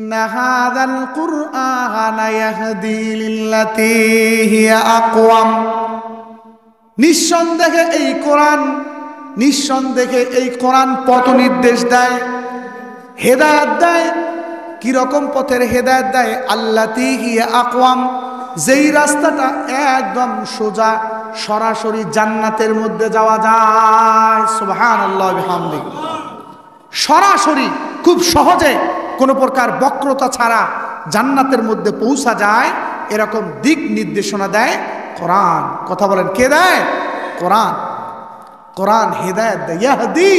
নাহাদাল কুরআন ইয়াহদি লিল্লাতী হিয়া আকওয়াম। নিঃসন্দেহে এই কোরআন পথ নির্দেশ দেয়, হেদায়েত দেয়। কিরকম পথের হেদায়েত দেয়? আল্লাতী হিয়া আকওয়াম, যেই রাস্তাটা একদম সোজা সরাসরি জান্নাতের মধ্যে যাওয়া যায়। সুবহানাল্লাহ বিহামদিহি। সরাসরি খুব সহজে কোনো প্রকার বক্রতা ছাড়া জান্নাতের মধ্যে পৌঁছা যায়, এরকম দিক নির্দেশনা দেয় কোরআন। কথা বলেন, কে দেয়? কোরআন। কোরআন হেদায়েত দেয়। ইয়াহদি,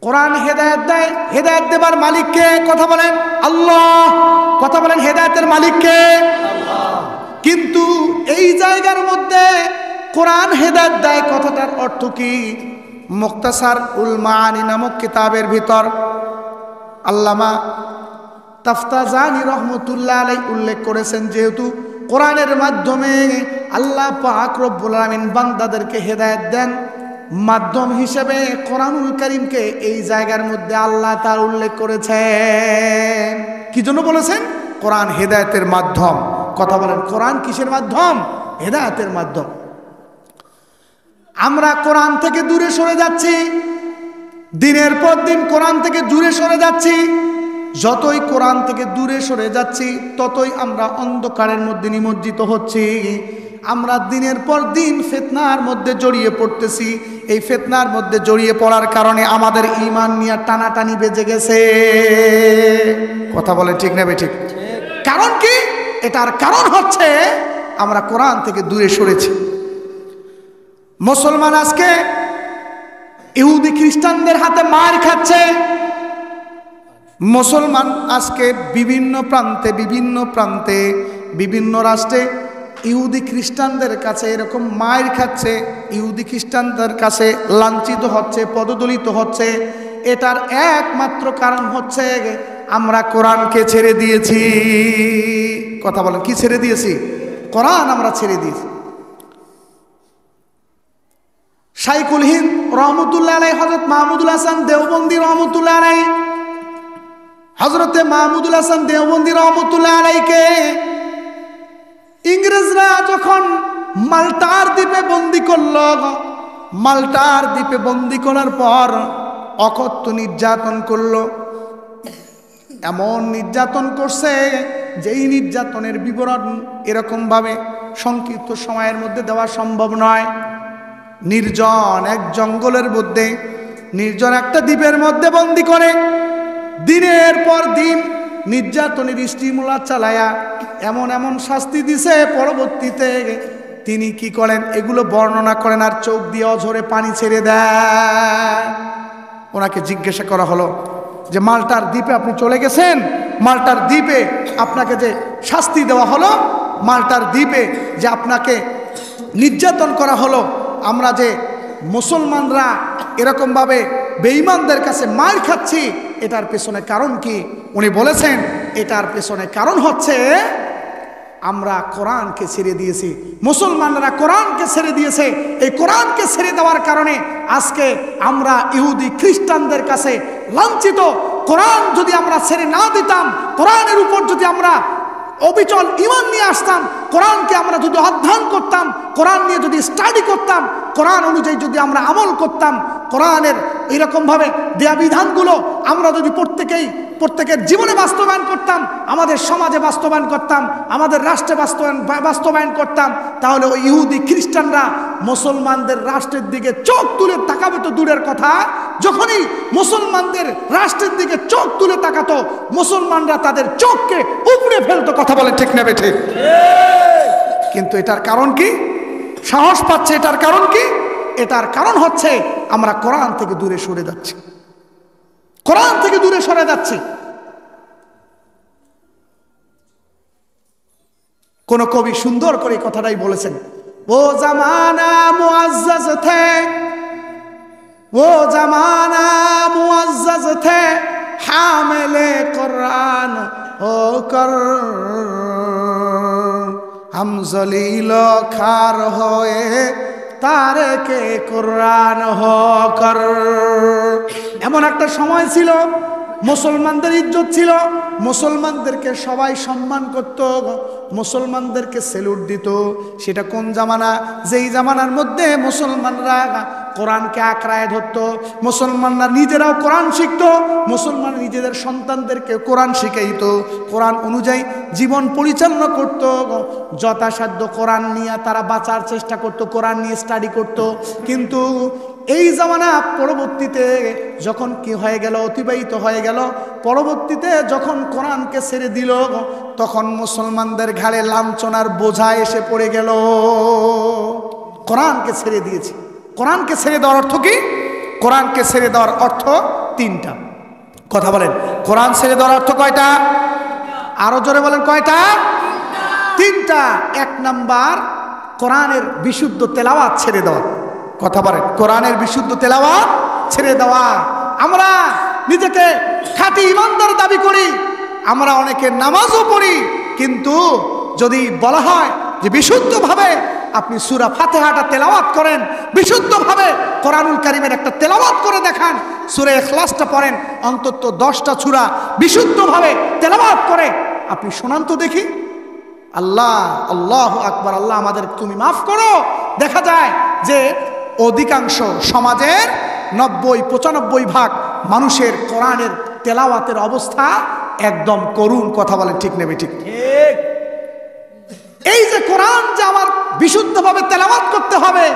কোরআন হেদায়েত দেয়। হেদায়েত দেবার মালিক কে? কথা বলেন, আল্লাহ। কথা বলেন, হেদায়েতের মালিক কে? আল্লাহ। কিন্তু এই জায়গার মধ্যে কোরআন হেদায়েত দেয় কথাটার অর্থ কি? মুখতাসার উল মাআনি নামক কিতাবের ভিতর আল্লামা তাফতাজানি রহমতুল্লাহ আলাইহি উল্লেখ করেছেন, যেহেতু কোরআনের মাধ্যমে আল্লাহ পাক রব্বুল আলামিন বান্দাদেরকে হেদায়েত দেন, মাধ্যম হিসেবে কোরআনুল কারীমকে এই জায়গার মধ্যে আল্লাহ তাআলা উল্লেখ করেছেন। কি জন্য বলেছেন? কোরআন হেদায়েতের মাধ্যম। কথা বলেন, কোরআন কিসের মাধ্যম? হেদায়েতের মাধ্যম। আমরা কোরআন থেকে দূরে সরে যাচ্ছি, দিনের পর দিন কোরআন থেকে দূরে সরে যাচ্ছি। যতই কোরআন থেকে দূরে সরে যাচ্ছি, ততই আমরা অন্ধকারের মধ্যে নিমজ্জিত হচ্ছি। আমরা দিনের পর দিন ফিতনার মধ্যে জড়িয়ে পড়তেছি। এই ফিতনার মধ্যে জড়িয়ে পড়ার কারণে আমাদের ঈমান নিয়ে টানাটানি বেজে গেছে। কথা বলে ঠিক না বেঠিক? কারণ কি? এটার কারণ হচ্ছে আমরা কোরআন থেকে দূরে সরেছি। মুসলমান আজকে ইহুদি খ্রিস্টানদের হাতে মার খাচ্ছে। মুসলমান আজকে বিভিন্ন প্রান্তে বিভিন্ন রাষ্ট্রে ইহুদি খ্রিস্টানদের কাছে এরকম মার খাচ্ছে, ইহুদি খ্রিস্টানদের কাছে লাঞ্ছিত হচ্ছে, পদদলিত হচ্ছে। এটার একমাত্র কারণ হচ্ছে আমরা কোরআনকে ছেড়ে দিয়েছি। কথা বলেন, কি ছেড়ে দিয়েছি? কোরআন আমরা ছেড়ে দিয়েছি। শাইখুল হিন্দ রহমতুল্লাহ আলাইহি, হযরত মাহমুদুল হাসান দেওবন্দি রহমতুল্লাহ আলাইহি, হযরতে মাহমুদুল হাসান দেওবন্দি রহমতুল্লাহ আলাইহিকে ইংরেজরা যখন মাল্টার দ্বীপে বন্দী করল, মাল্টার দ্বীপে বন্দী করার পর অকথ্য নির্যাতন করলো। এমন নির্যাতন করছে যেই নির্যাতনের বিবরণ এরকম ভাবে সংক্ষিপ্ত সময়ের মধ্যে দেওয়া সম্ভব নয়। নির্জন এক জঙ্গলের মধ্যে, নির্জন একটা দ্বীপের মধ্যে বন্দী করে দিনের পর দিন নির্যাতনের স্টিমুলার চালায়া এমন শাস্তি দিছে, পরবর্তীতে তিনি কি করেন এগুলো বর্ণনা করেন আর চোখ দিয়ে অঝরে পানি ছেড়ে দেয়। ওনাকে জিজ্ঞাসা করা হলো যে মাল্টার দ্বীপে আপনি চলে গেছেন, মাল্টার দ্বীপে আপনাকে যে শাস্তি দেওয়া হলো, মাল্টার দ্বীপে যে আপনাকে নির্যাতন করা হলো, আমরা যে মুসলমানরা এরকমভাবে বেঈমানদের কাছে মার খাচ্ছি, এটার পেছনে কারণ কি? উনি বলেছেন এটার পেছনে কারণ হচ্ছে আমরা কোরআনকে ছেড়ে দিয়েছি। মুসলমানরা কোরআনকে ছেড়ে দিয়েছে। এই কোরআনকে ছেড়ে দেওয়ার কারণে আজকে আমরা ইহুদি খ্রিস্টানদের কাছে লাঞ্ছিত। কোরআন যদি আমরা ছেড়ে না দিতাম, কোরআনের উপর যদি আমরা অবিচল ঈমান নিয়ে আসতাম, কোরআনকে আমরা যদি অধ্যয়ন করতাম, কোরআন নিয়ে যদি স্টাডি করতাম, কোরআন অনুযায়ী যদি আমরা আমল করতাম, কোরআনের এরকমভাবে দেয়া বিধানগুলো আমরা যদি প্রত্যেকের জীবনে বাস্তবায়ন করতাম, আমাদের সমাজে বাস্তবায়ন করতাম, আমাদের রাষ্ট্রে বাস্তবায়ন করতাম, তাহলে ওই ইহুদি খ্রিস্টানরা মুসলমানদের রাষ্ট্রের দিকে চোখ তুলে তাকাবে তো দূরের কথা। যখনই মুসলমানদের রাষ্ট্রের দিকে চোখ তুলে তাকাতো, মুসলমানরা তাদের চোখকে উপড়ে ফেলতো। কথা বলে ঠিক না বেঠিক? কিন্তু এটার কারণ কি? সাহস পাচ্ছে। এটার কারণ কি? এটার কারণ হচ্ছে আমরা কোরআন থেকে দূরে সরে যাচ্ছি, কোরআন থেকে দূরে সরে যাচ্ছি। কোন কবি সুন্দর করে কথাটাই বলেছেন, ও জামানা মুআজ্জাজ থে, ও জামানা মুআজ্জাজ থে, হামিলে কোরআন ও কর, हम जलील खार होए तारके कुरान होकर। এমন একটা সময় ছিল মুসলমানদের ইজ্জত ছিল, মুসলমানদেরকে সবাই সম্মান করত, মুসলমানদেরকে স্যালুট দিত। সেটা কোন জামানা? যেই জামানার মধ্যে মুসলমানরা কোরআনকে আঁকড়ায় ধরত, মুসলমানরা নিজেরাও কোরআন শিখত, মুসলমান নিজেদের সন্তানদেরকে কোরআন শিখাইত, কোরআন অনুযায়ী জীবন পরিচালনা করত, যথাসাধ্য কোরআন নিয়ে তারা বাঁচার চেষ্টা করত, কোরআন নিয়ে স্টাডি করত। কিন্তু এই জামানা পরবর্তীতে যখন কি হয়ে গেল, অতিবাহিত হয়ে গেল, পরবর্তীতে যখন কোরআনকে ছেড়ে দিল, তখন মুসলমানদের ঘাড়ে লাঞ্ছনার বোঝা এসে পড়ে গেল। কোরআনকে ছেড়ে দিয়েছে। কোরআনকে ছেড়ে দেওয়ার অর্থ কি? কোরআনকে ছেড়ে দেওয়ার অর্থ তিনটা। কথা বলেন, কোরআন ছেড়ে দেওয়ার অর্থ কয়টা? আরো জোরে বলেন, কয়টা? তিনটা। এক নাম্বার, কোরআনের বিশুদ্ধ তেলাওয়াত ছেড়ে দেওয়া। কথা বলেন, কোরআনের বিশুদ্ধ তেলাওয়াত ছেড়ে দেওয়া। আমরা নিজেকে খাঁটি ইমানদার দাবি করি, আমরা অনেকে নামাজও পড়ি, কিন্তু যদি বলা হয় যে বিশুদ্ধভাবে আপনি সূরা ফাতিহাটা তেলাওয়াত করেন, বিশুদ্ধভাবে কোরআনুল কারীমের একটা তেলাওয়াত করে দেখান, সূরা ইখলাসটা পড়েন, অন্তত 10টা সূরা বিশুদ্ধভাবে তেলাওয়াত করে আপনি শোনান তো দেখি। আল্লাহ, আল্লাহু আকবার, আল্লাহ আমাদের তুমি মাফ করো। দেখা যায় যে অধিকাংশ সমাজের 90-95 মানুষের কোরআনের তেলাওয়াতের অবস্থা একদম করুণ। কথা বলেন, ঠিক নেবে? ঠিক। এই যে কোরআন যে আমার বিশুদ্ধভাবে তেলাওয়াত করতে হবে,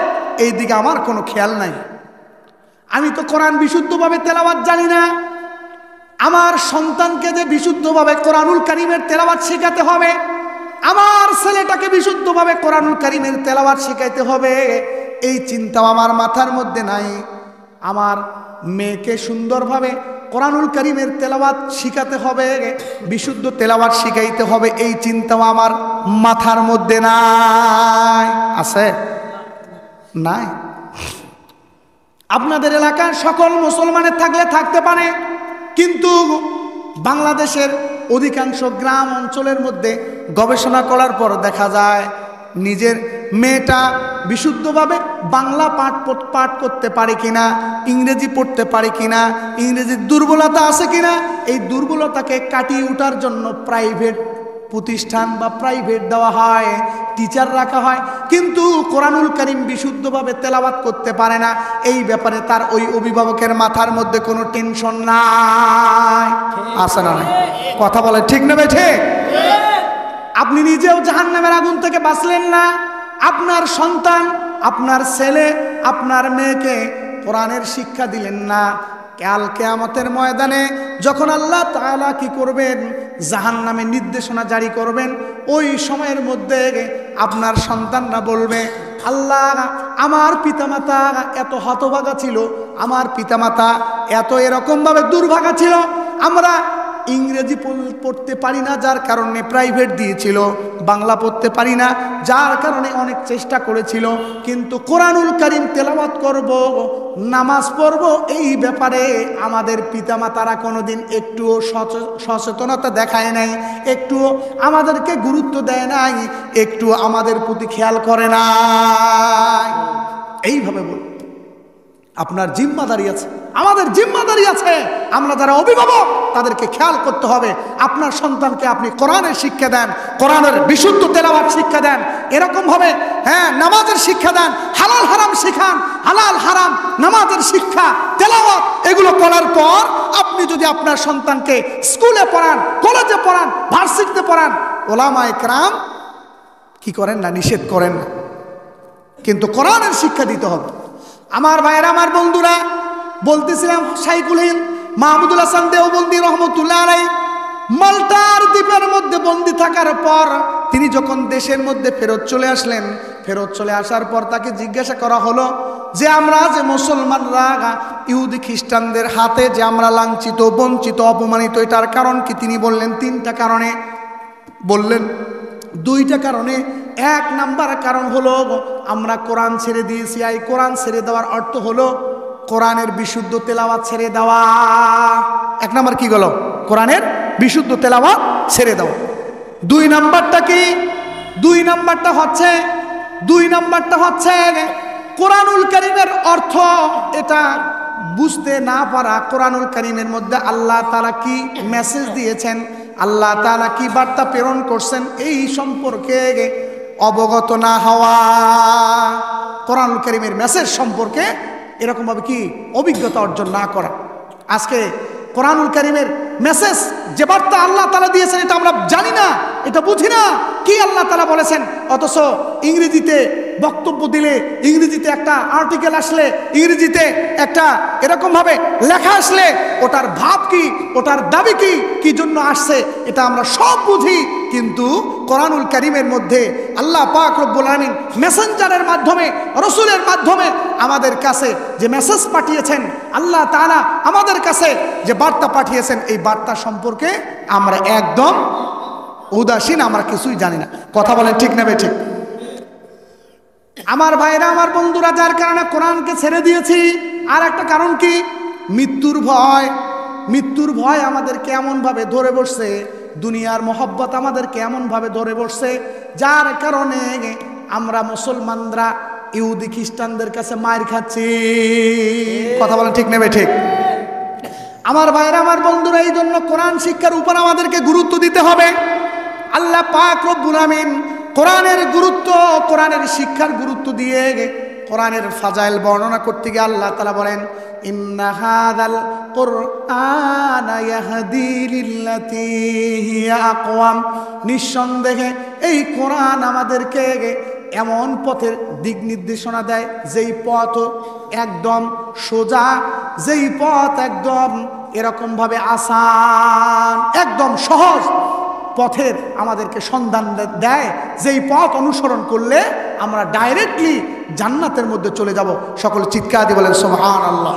এই দিকে আমার কোনো খেয়াল নাই। আমি তো কোরআন বিশুদ্ধভাবে তেলাওয়াত জানি না। আমার সন্তানকে যে বিশুদ্ধভাবে কোরআনুল কারীমের তেলাওয়াত শেখাতে হবে, আমার ছেলেটাকে বিশুদ্ধভাবে কোরআনুল কারীমের তেলাওয়াত শেখাইতে হবে, এই চিন্তাও আমার মাথার মধ্যে নাই। আমার মেয়েকে সুন্দরভাবে কোরআনুল কারীমের তেলাওয়াত শিখাতে হবে, বিশুদ্ধ তেলাওয়াত শিখাইতে হবে, এই চিন্তাও আমার মাথার মধ্যে নাই। আছে? নাই। আপনাদের এলাকার সকল মুসলমানের থাকলে থাকতে পারে, কিন্তু বাংলাদেশের অধিকাংশ গ্রাম অঞ্চলের মধ্যে গবেষণা করার পর দেখা যায় নিজের মেয়েটা বিশুদ্ধভাবে বাংলা পাঠ করতে পারে কিনা, ইংরেজি পড়তে পারে কিনা, ইংরেজির দুর্বলতা আছে কিনা, এই দুর্বলতাকে কাটিয়ে ওঠার জন্য প্রাইভেট প্রতিষ্ঠান বা প্রাইভেট দেওয়া হয়, টিচার রাখা হয়, কিন্তু কোরআনুল কারীম বিশুদ্ধভাবে তেলাওয়াত করতে পারে না। এই ব্যাপারে তার ওই অভিভাবকের মাথার মধ্যে কোনো টেনশন নাই। আছে না? নাই? কথা বলে ঠিক নেবে? ঠিক। আপনি নিজেও জাহান্নামের আগুন থেকে বাঁচলেন না, আপনার সন্তান, আপনার ছেলে, আপনার মেয়েকে কোরআনের শিক্ষা দিলেন না। কাল কিয়ামতের ময়দানে যখন আল্লাহ তাআলা কি করবেন, জাহান্নামের নির্দেশনা জারি করবেন, ওই সময়ের মধ্যে আপনার সন্তানরা বলবে, আল্লাহ আমার পিতামাতা এত হতভাগা ছিল, আমার পিতামাতা এত এরকমভাবে দুর্ভাগা ছিল, আমরা ইংরেজি পড়তে পারি না যার কারণে প্রাইভেট দিয়েছিল, বাংলা পড়তে পারি না যার কারণে অনেক চেষ্টা করেছিল, কিন্তু কোরআনুল কারীম তেলাওয়াত করব, নামাজ পড়ব, এই ব্যাপারে আমাদের পিতামাতারা কোনোদিন একটুও সচেতনতা দেখায় নাই, একটুও আমাদেরকে গুরুত্ব দেয় নাই, একটু আমাদের প্রতি খেয়াল করে নাই। এইভাবে বল, আপনার জিম্মাদারি আছে, আমাদের জিম্মাদারি আছে, আমরা যারা অভিভাবক তাদেরকে খেয়াল করতে হবে। আপনার সন্তানকে আপনি কোরআনের শিক্ষা দেন, কোরআনের বিশুদ্ধ তেলাওয়াত শিক্ষা দেন, এরকম ভাবে নামাজের শিক্ষা দেন, হালাল হারাম শিখান, হালাল হারাম নামাজের শিক্ষা, তেলাওয়াত এগুলো করার পর আপনি যদি আপনার সন্তানকে স্কুলে পড়ান, কলেজে পড়ান, ভার্সিটিতে পড়ান, ওলামায়ে কেরাম কি করেন না? নিষেধ করেন না, কিন্তু কোরআনের শিক্ষা দিতে হবে। আমার ভাইয়েরা, আমার বন্ধুরা, বলতেছিলাম শাইখুল হিন্দ মাহমুদুল হাসান দেওবন্দি রহমতুল্লাহ আলাইহি মাল্টার দ্বীপের মধ্যে বন্দী থাকার পর তিনি যখন দেশের মধ্যে ফেরত চলে আসলেন, ফেরত চলে আসার পর তাকে জিজ্ঞাসা করা হলো যে আমরা যে মুসলমানরা ইহুদি খ্রিস্টানদের হাতে যে আমরা লাঞ্ছিত, বঞ্চিত, অপমানিত, এটার কারণ কি? তিনি বললেন 3টা কারণে। বললেন 2টা কারণে। 1 নাম্বার কারণ হলো আমরা কোরআন ছেড়ে দিয়েছি। এই কোরআন ছেড়ে দেওয়ার অর্থ হলো কোরআনের বিশুদ্ধ তেলাওয়াত ছেড়ে দেওয়া। 1 নাম্বার কি গেল? কোরআনের বিশুদ্ধ তেলাওয়াত ছেড়ে দেওয়া। 2 নাম্বারটা কি? 2 নাম্বারটা হচ্ছে কোরআনুল কারীমের অর্থ এটা বুঝতে না পারা কোরআনুল কারীমের মধ্যে আল্লাহ তাআলা কি মেসেজ দিয়েছেন, আল্লাহ তাআলা কি বার্তা প্রেরণ করছেন, এই সম্পর্কে অবগত না হওয়া, কোরআনুল কারীমের মেসেজ সম্পর্কে এরকমভাবে কি অভিজ্ঞতা অর্জন না করা। আজকে কোরআনুল কারীমের মেসেজ যে বার্তা আল্লাহ তাআলা দিয়েছেন এটা আমরা জানি না, এটা বুঝি না কি আল্লাহ তাআলা বলেছেন, অথচ ইংরেজিতে বক্তব্য দিলে, ইংরেজিতে একটা আর্টিকেল আসলে, ইংরেজিতে একটা এরকমভাবে লেখা আসলে ওটার ভাব কি, ওটার দাবি কি, কি জন্য আসছে এটা আমরা সব বুঝি, কিন্তু কোরআনুল কারীমের মধ্যে আল্লাহ পাক রব্বুল আলামিন মেসেঞ্জারের মাধ্যমে, রাসূলের মাধ্যমে আমাদের কাছে যে মেসেজ পাঠিয়েছেন, আল্লাহ তাআলা আমাদের কাছে যে বার্তা পাঠিয়েছেন, এই বার্তা সম্পর্কে আমরা একদম উদাসীন, আমরা কিছুই জানি না। কথা বলেন ঠিক না ঠিক? আমার ভাইরা, আমার বন্ধুরা, যার কারণে কোরআনকে ছেড়ে দিয়েছি আর একটা কারণ কি, মৃত্যুর ভয়। মৃত্যুর ভয় আমাদেরকে এমনভাবে ধরে বসছে, দুনিয়ার মহব্বত আমাদেরকে এমনভাবে ধরে বসছে, যার কারণে আমরা মুসলমানরা ইহুদি খ্রিস্টানদের কাছে মার খাচ্ছি। কথা বলেন ঠিক নেবে ঠিক? আমার ভাইরা, আমার বন্ধুরা, এই জন্য কোরআন শিক্ষার উপর আমাদেরকে গুরুত্ব দিতে হবে। আল্লাহ পাক রব্বুল আমিন কোরআনের গুরুত্ব, কোরআনের শিক্ষার গুরুত্ব দিয়ে কোরআনের ফাজাইল বর্ণনা করতে গিয়ে আল্লাহ তাআলা বলেন, ইন্না হাযাল কুরআনা ইয়াহদি লিল্লাতী হিয়া আকওয়াম, নিঃসন্দেহে এই কোরআন আমাদেরকে এমন পথের দিক নির্দেশনা দেয় যেই পথ একদম সোজা, যেই পথ একদম এরকমভাবে আসান, একদম সহজ পথের আমাদেরকে সন্ধান দেয়, যেই পথ অনুসরণ করলে আমরা ডাইরেক্টলি জান্নাতের মধ্যে চলে যাব। সকল চিৎকার দিয়ে বলেন সুবহানাল্লাহ।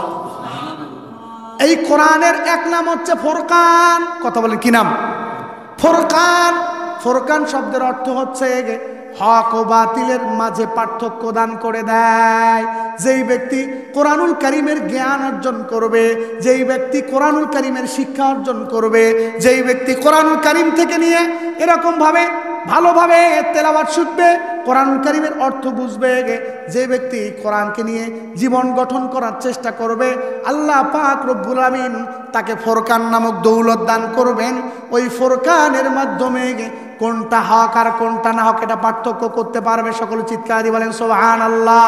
এই কোরআনের এক নাম হচ্ছে ফুরকান। কথা বলেন কি নাম? ফুরকান। ফুরকান শব্দের অর্থ হচ্ছে হক ও বাতিলের মাঝে পার্থক্য দান করে দেয়। যেই ব্যক্তি কোরআনুল কারীমের জ্ঞান অর্জন করবে, যেই ব্যক্তি কোরআনুল কারীমের শিক্ষা অর্জন করবে, যেই ব্যক্তি কোরআনুল কারীম থেকে নিয়ে এরকমভাবে ভালোভাবে তেলাওয়াত শিখবে, কোরআনুল কারীমের অর্থ বুঝবে, যে ব্যক্তি কোরআনকে নিয়ে জীবন গঠন করার চেষ্টা করবে, আল্লাহ পাক রব্বুল আমিন তাকে ফুরকান নামক দৌলত দান করবেন। ওই ফুরকানের মাধ্যমে কোনটা হক আর কোনটা না হক এটা পার্থক্য করতে পারবে। সকল চিৎকার দিয়ে বলেন সুবহানাল্লাহ।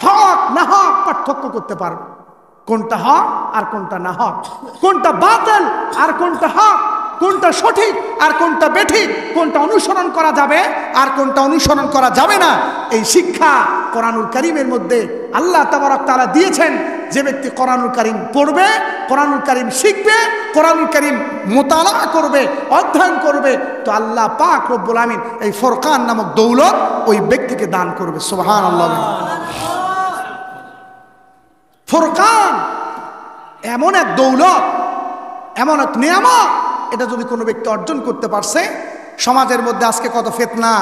হক না হক পার্থক্য করতে পারবে, কোনটা হক আর কোনটা না হক, কোনটা বাতিল আর কোনটা হক, কোনটা সঠিক আর কোনটা বেঠিক, কোনটা অনুসরণ করা যাবে আর কোনটা অনুসরণ করা যাবে না, এই শিক্ষা কোরআনুল কারীমের মধ্যে আল্লাহ তাবারক তাআলা দিয়েছেন। যে ব্যক্তি কোরআনুল কারীম পড়বে, কোরআনুল কারীম শিখবে, কোরআনুল কারীম মুতালা করবে, অধ্যয়ন করবে, তো আল্লাহ পাক রব্বুল আমিন এই ফুরকান নামক দৌলত ওই ব্যক্তিকে দান করবে। সুবহানাল্লাহ। ফুরকান এমন এক দৌলত, এমন এক নিয়ামত, এটা যদি কোনো ব্যক্তি অর্জন করতে পারছে, সমাজের মধ্যে আজকে কত ফিতনা,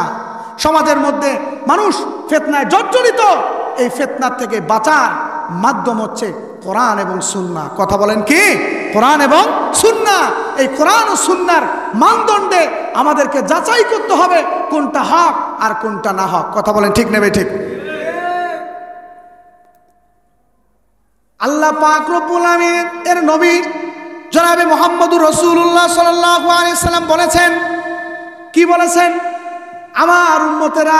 সমাজের মধ্যে মানুষ ফিতনায় জর্জরিত, এই ফিতনার থেকে বাঁচার মাধ্যম হচ্ছে কোরআন এবং সুন্নাহ। কথা বলেন কি? কোরআন এবং সুন্নাহ। এই কোরআন ও সুন্নাহর মানদণ্ডে আমাদেরকে যাচাই করতে হবে কোনটা হক আর কোনটা না হক। কথা বলেন ঠিক নেবে ঠিক? আল্লাহ পাক রব্বুল আমিন এর নবী জনাবে মুহাম্মদুর রাসূলুল্লাহ সাল্লাল্লাহু আলাইহি সাল্লাম বলেছেন, কি বলেছেন? আমার উম্মতেরা,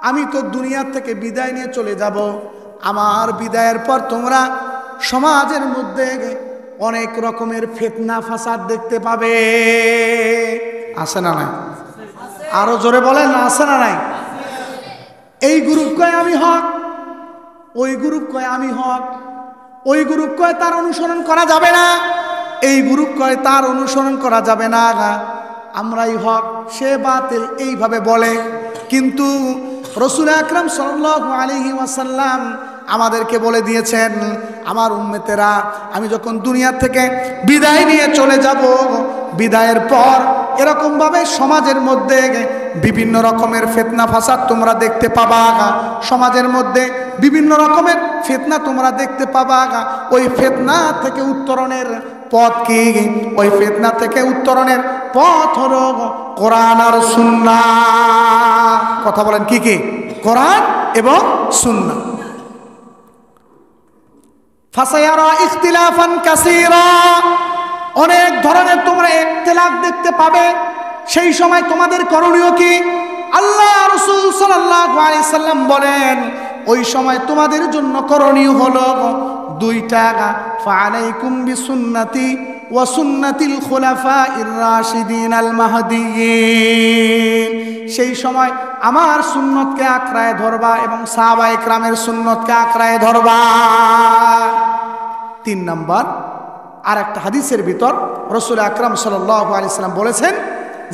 আমি তো দুনিয়া থেকে বিদায় নিয়ে চলে যাব, আমার বিদায়ের পর তোমরা সমাজের মধ্যে অনেক রকমের ফিতনা ফাসাদ দেখতে পাবে। আছে না নাই? আরো জোরে বলেন, আছে না নাই? এই গ্রুপ কয় আমি হক, ওই গ্রুপ কয় আমি হক, ওই গ্রুপ কয় তার অনুসরণ করা যাবে না, এই গ্রুপ কয় তার অনুসরণ করা যাবে না, আমরাই হক সে বাতিল, এইভাবে বলে। কিন্তু রাসূল আকরাম সাল্লাল্লাহু আলাইহি ওয়াসাল্লাম আমাদেরকে বলে দিয়েছেন, আমার উম্মতেরা, আমি যখন দুনিয়া থেকে বিদায় নিয়ে চলে যাব, বিদায়ের পর এরকমভাবে সমাজের মধ্যে বিভিন্ন রকমের ফিতনা ফাসাদ তোমরা দেখতে পাবা, সমাজের মধ্যে বিভিন্ন রকমের ফিতনা তোমরা দেখতে পাবা। ওই ফিতনা থেকে উত্তরণের পথ কি? ওই ফিতনা থেকে উত্তরণের পথ হলো কোরআন আর সুন্নাহ। কথা বলেন কি কি? কোরআন এবং সুন্নাহ। ফাসায়ারা ইখতিলাফান কাসীরা, অনেক ধরনের তোমরা ইখতিলাফ দেখতে পাবে। সেই সময় তোমাদের করণীয় কি? আল্লাহ রাসূল সাল্লাল্লাহু আলাইহি সাল্লাম বলেন, ওই সময় তোমাদের জন্য করণীয় হলো দুইটা। ফাআলাইকুম বিসুন্নতি ওয়া সুন্নাতিল খুলাফাইর রাশিদিন আল মাহদিয়িন। সেই সময় আমার সুন্নতকে আঁকড়ায় ধরবা এবং সাহাবায়ে কেরামের সুন্নতকে আঁকড়ায় ধরবা। 3 নম্বর আর একটা হাদিসের ভিতর রাসূল আকরাম সাল্লাল্লাহু আলাইহি সাল্লাম বলেছেন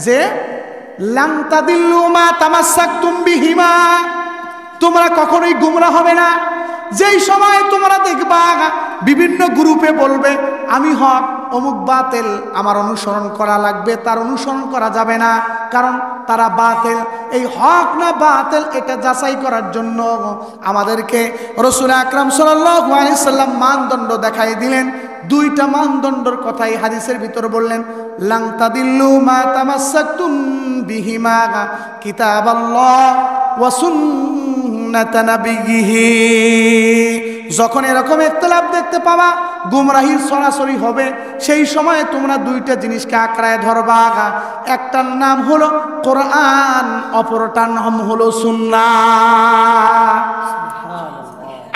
যে লান তাদিল্লু মা তামাসসাকতুম বিহিমা, তোমরা কখনোই গুমরা হবে না। যেই সময় তোমরা দেখবা বিভিন্ন গ্রুপে বলবে আমি হক, অমুক বাতিল, আমার অনুসরণ করা লাগবে, তার অনুসরণ করা যাবে না, কারণ তারা বাতিল। এই হক না বাতিল এটা যাচাই করার জন্য আমাদেরকে রাসূল আকরাম সাল্লাল্লাহু আলাইহি সাল্লাম মানদণ্ড দেখাই দিলেন। 2টা মানদণ্ডের কথাই হাদিসের ভিতর বললেন, লান তাদিল্লু মা তামাসসাকতুম বিহিমা কিতাবাল্লাহ ওয়া সুন্নাত নাবিয়্যিহি। যখন এরকম ইখতিলাফ দেখতে পাবা, গুমরাহির সরাসরি হবে, সেই সময় তোমরা 2টা জিনিসকে আঁকড়ায় ধরবা। একটার নাম হলো কোরআন, অপরটার নাম হলো সুন্নাহ।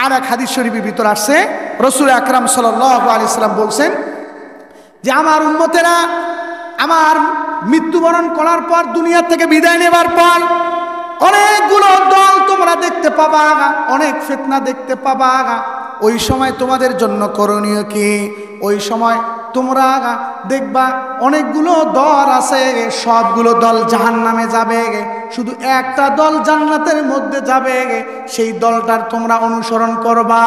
আর এক হাদিস শরীফের ভিতর আসছে রাসূল আকরাম সাল্লাল্লাহু আলাইহি সাল্লাম বলছেন যে আমার উম্মতেরা আমার মৃত্যুবরণ করার পর, দুনিয়া থেকে বিদায় নেবার পর অনেকগুলো দল তোমরা দেখতে পাবা, অনেক ফিতনা দেখতে পাবা। ওই সময় তোমাদের জন্য করণীয় কি? ওই সময় তোমরা দেখবা অনেকগুলো দল আছে, সবগুলো দল জাহান্নামে যাবে, শুধু একটা দল জান্নাতের মধ্যে যাবে, সেই দলটার তোমরা অনুসরণ করবা।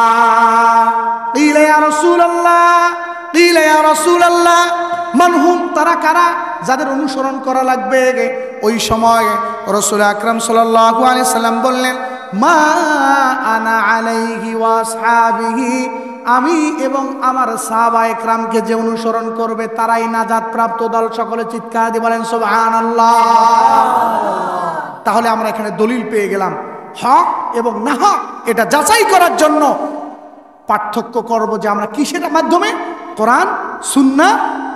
ইলা ইয়া রাসূলুল্লাহ, ইলা ইয়া রাসূলুল্লাহ, মানহুম, তারা কারা যাদের অনুসরণ করা লাগবে? ওই সময় রাসূল আকরাম সাল্লাল্লাহু আলাইহি সাল্লাম বললেন, মা আনা আলাইহি ওয়া আসহাবিহি, আমি এবং আমার সাহাবায়ে কেরামকে যে অনুসরণ করবে তারাই নাজাত প্রাপ্ত দল। সকলে চিৎকার দিয়ে বলেন সুবহানাল্লাহ। তাহলে আমরা এখানে দলিল পেয়ে গেলাম, হক এবং না হক এটা যাচাই করার জন্য পার্থক্য করব যে আমরা কিসের মাধ্যমে? কোরআন, সুন্নাহ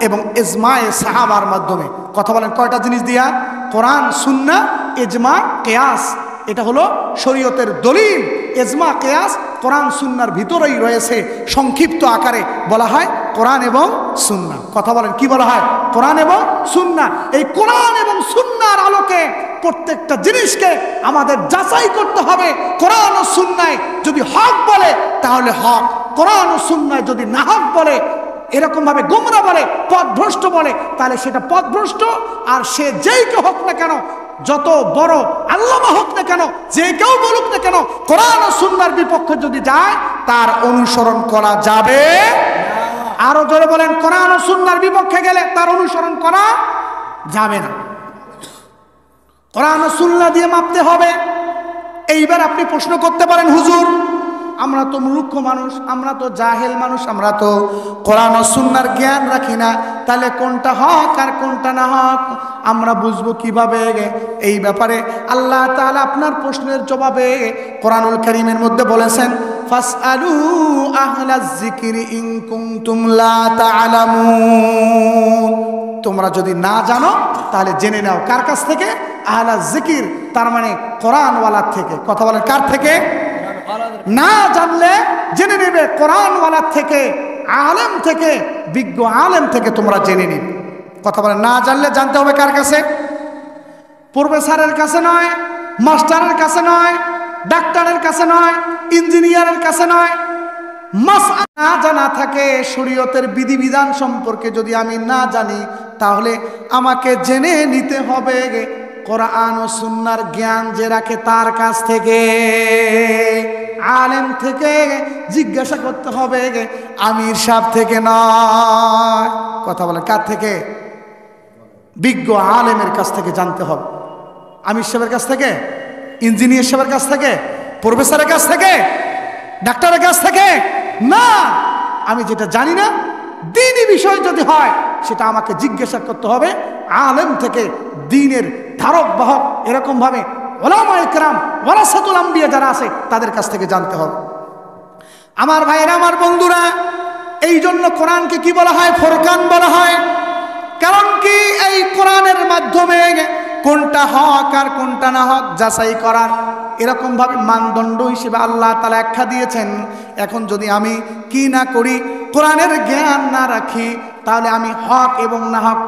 এবং ইজমায়ে সাহাবার মাধ্যমে। কথা বলেন কয়টা জিনিস দিয়া? কোরআন, সুন্নাহ, ইজমা, কিয়াস। এটা হলো শরীয়তের দলিল। ইজমা, কিয়াস কোরআন সুন্নাহর ভিতরেই রয়েছে, সংক্ষিপ্ত আকারে বলা হয় কোরআন এবং সুন্নাহ। কথা বলেন কি বলা হয়? কোরআন এবং সুন্নাহ। এই কোরআন এবং সুন্নাহর আলোকে প্রত্যেকটা জিনিসকে আমাদের যাচাই করতে হবে। কোরআন ও সুন্নায় যদি হক বলে তাহলে হক, কোরআন ও সুন্নায় যদি না হক বলে, এরকম ভাবে গোমরা বলে, পথভ্রষ্ট বলে, তাহলে সেটা পথভ্রষ্ট। আর সে যেই কেউ হোক না কেন, যত বড় আল্লামা হোক না কেন, যে কেউ বলুক না কেন, কোরআন ও সুন্নাহর বিপক্ষে যদি যায় তার অনুসরণ করা যাবে। আরো জোরে বলেন, কোরআন ও সুন্নাহর বিপক্ষে গেলে তার অনুসরণ করা যাবে না। কোরআন ও সুন্নাহ দিয়ে মাপতে হবে। এইবার আপনি প্রশ্ন করতে পারেন, হুজুর আমরা তো মূর্খ মানুষ, আমরা তো জাহেল মানুষ, আমরা তো কোরআন ও সুন্নাহর জ্ঞান রাখি না, তাহলে কোনটা হক আর কোনটা না হক আমরা বুঝবো কিভাবে? এই ব্যাপারে আল্লাহ তাআলা আপনার প্রশ্নের জবাবে কোরআনুল কারীমের মধ্যে বলেছেন, ফাসআলু আহলাজ যিকরি ইন কুনতুম লা তা'লামুন। তোমরা যদি না জানো তাহলে জেনে নাও। কার কাছ থেকে? আহলাজ যিকির, তার মানে কোরআনওয়ালার থেকে। কথা বলেন কার থেকে? না জানলে জেনে নেবে কোরআনওয়ালার থেকে, আলেম থেকে, বিজ্ঞ আলেম থেকে তোমরা জেনে নিবে। কথা বলেন, না জানলে জানতে হবে কার কাছে? প্রফেসরের কাছে নয়, মাস্টারের কাছে নয়, ডাক্তারের কাছে নয়, ইঞ্জিনিয়ারের কাছে নয়। মাসআলা জানা থাকে, শরীয়তের বিধিবিধান সম্পর্কে যদি আমি না জানি তাহলে আমাকে জেনে নিতে হবে কোরআন ও সুন্নাহর জ্ঞান যে রাখে তার কাছ থেকে, আলেম থেকে জিজ্ঞাসা করতে হবে, আমির সাহেব থেকে নয়। কথা বলেন কার থেকে? বিজ্ঞ আলেমের কাছ থেকে জানতে হবে। আমির সাহেবের কাছ থেকে, ইঞ্জিনিয়ার সাহেবের কাছ থেকে, প্রফেসরের কাছ থেকে, ডাক্তারের কাছ থেকে না। আমি যেটা জানি না, দ্বীনি বিষয় যদি হয় সেটা আমাকে জিজ্ঞাসা করতে হবে আলেম থেকে, দ্বীনের ধারক বাহক, এরকম ভাবে উলামায়ে কেরাম ওয়ারাসাতুল আম্বিয়া যারা আছে তাদের কাছ থেকে জানতে হবে। আমার ভাইরা, আমার বন্ধুরা, এই জন্য কোরআনকে কি বলা হয়? ফুরকান বলা হয়। কারণ কি? এই কোরআনের মাধ্যমে কোনটা হক আর কোনটা না হক যাচাই করার এরকম ভাবে মানদণ্ড হিসেবে আল্লাহ তাআলা ব্যাখ্যা দিয়েছেন। এখন যদি আমি কি না করি, কোরআনের জ্ঞান না রাখি, তাহলে আমি হক এবং না হক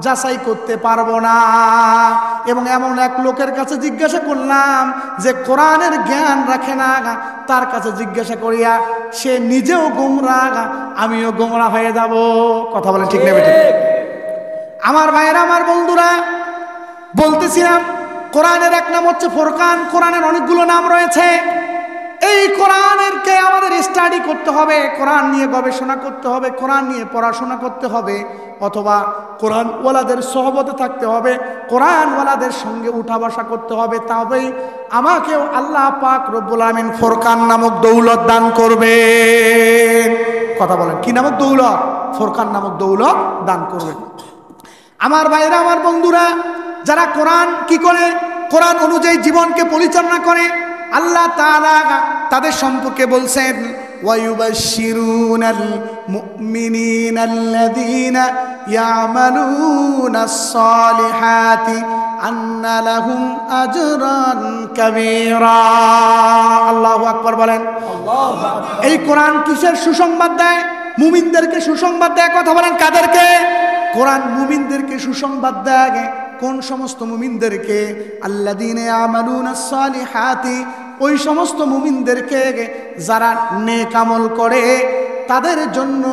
যাচাই করতে পারবো না। এবং এমন এক লোকের কাছে জিজ্ঞাসা করলাম যে কোরআনের জ্ঞান রাখে না, তার কাছে জিজ্ঞাসা করিয়া সে নিজেও গোমরাহ, আমিও গোমরাহ হয়ে যাব। কথা বলেন ঠিক নেবে? ঠিক। আমার ভাইয়েরা, আমার বন্ধুরা, বলতেছিলাম কোরআনের এক নাম হচ্ছে ফুরকান। কোরআনের অনেকগুলো নাম রয়েছে। এই কোরআনেরকে আমাদের স্টাডি করতে হবে, কোরআন নিয়ে গবেষণা করতে হবে, কোরআন নিয়ে পড়াশোনা করতে হবে, অথবা কোরআন ওয়ালাদের সহবতে থাকতে হবে, কোরআন ওয়ালাদের সঙ্গে উঠা বসা করতে হবে। তবেই আমাকেও আল্লাহ পাক রব্বুল আমিন ফুরকান নামক দৌলত দান করবে। কথা বলেন, কি নামক দৌলত? ফুরকান নামক দৌলত দান করবে। আমার ভাইরা, আমার বন্ধুরা, যারা কোরআন কি করে, কোরআন অনুযায়ী জীবনকে পরিচালনা করে, আল্লাহ তাআলা তাদের সম্পর্কে বলছেন, ওয়ায়ুবাশশিরুনাল মুমিনিনাল্লাযীনা ইয়ামালুনাস সালিহাতি আন্না লাহুম আজরান কাবীরা। আল্লাহু আকবার বলেন। এই কোরআন কিসের সুসংবাদ দেয়? মুমিনদেরকে সুসংবাদ দেয়। কথা বলেন, কাদেরকে? কোরআন মুমিনদেরকে সুসংবাদ দেয়। কোন সমস্ত মুমিনদেরকে? আল্লাযীনা ইয়ামালুনাস সালিহাতি, ওই সমস্ত মুমিনদেরকে যারা নেক আমল করে, তাদের জন্য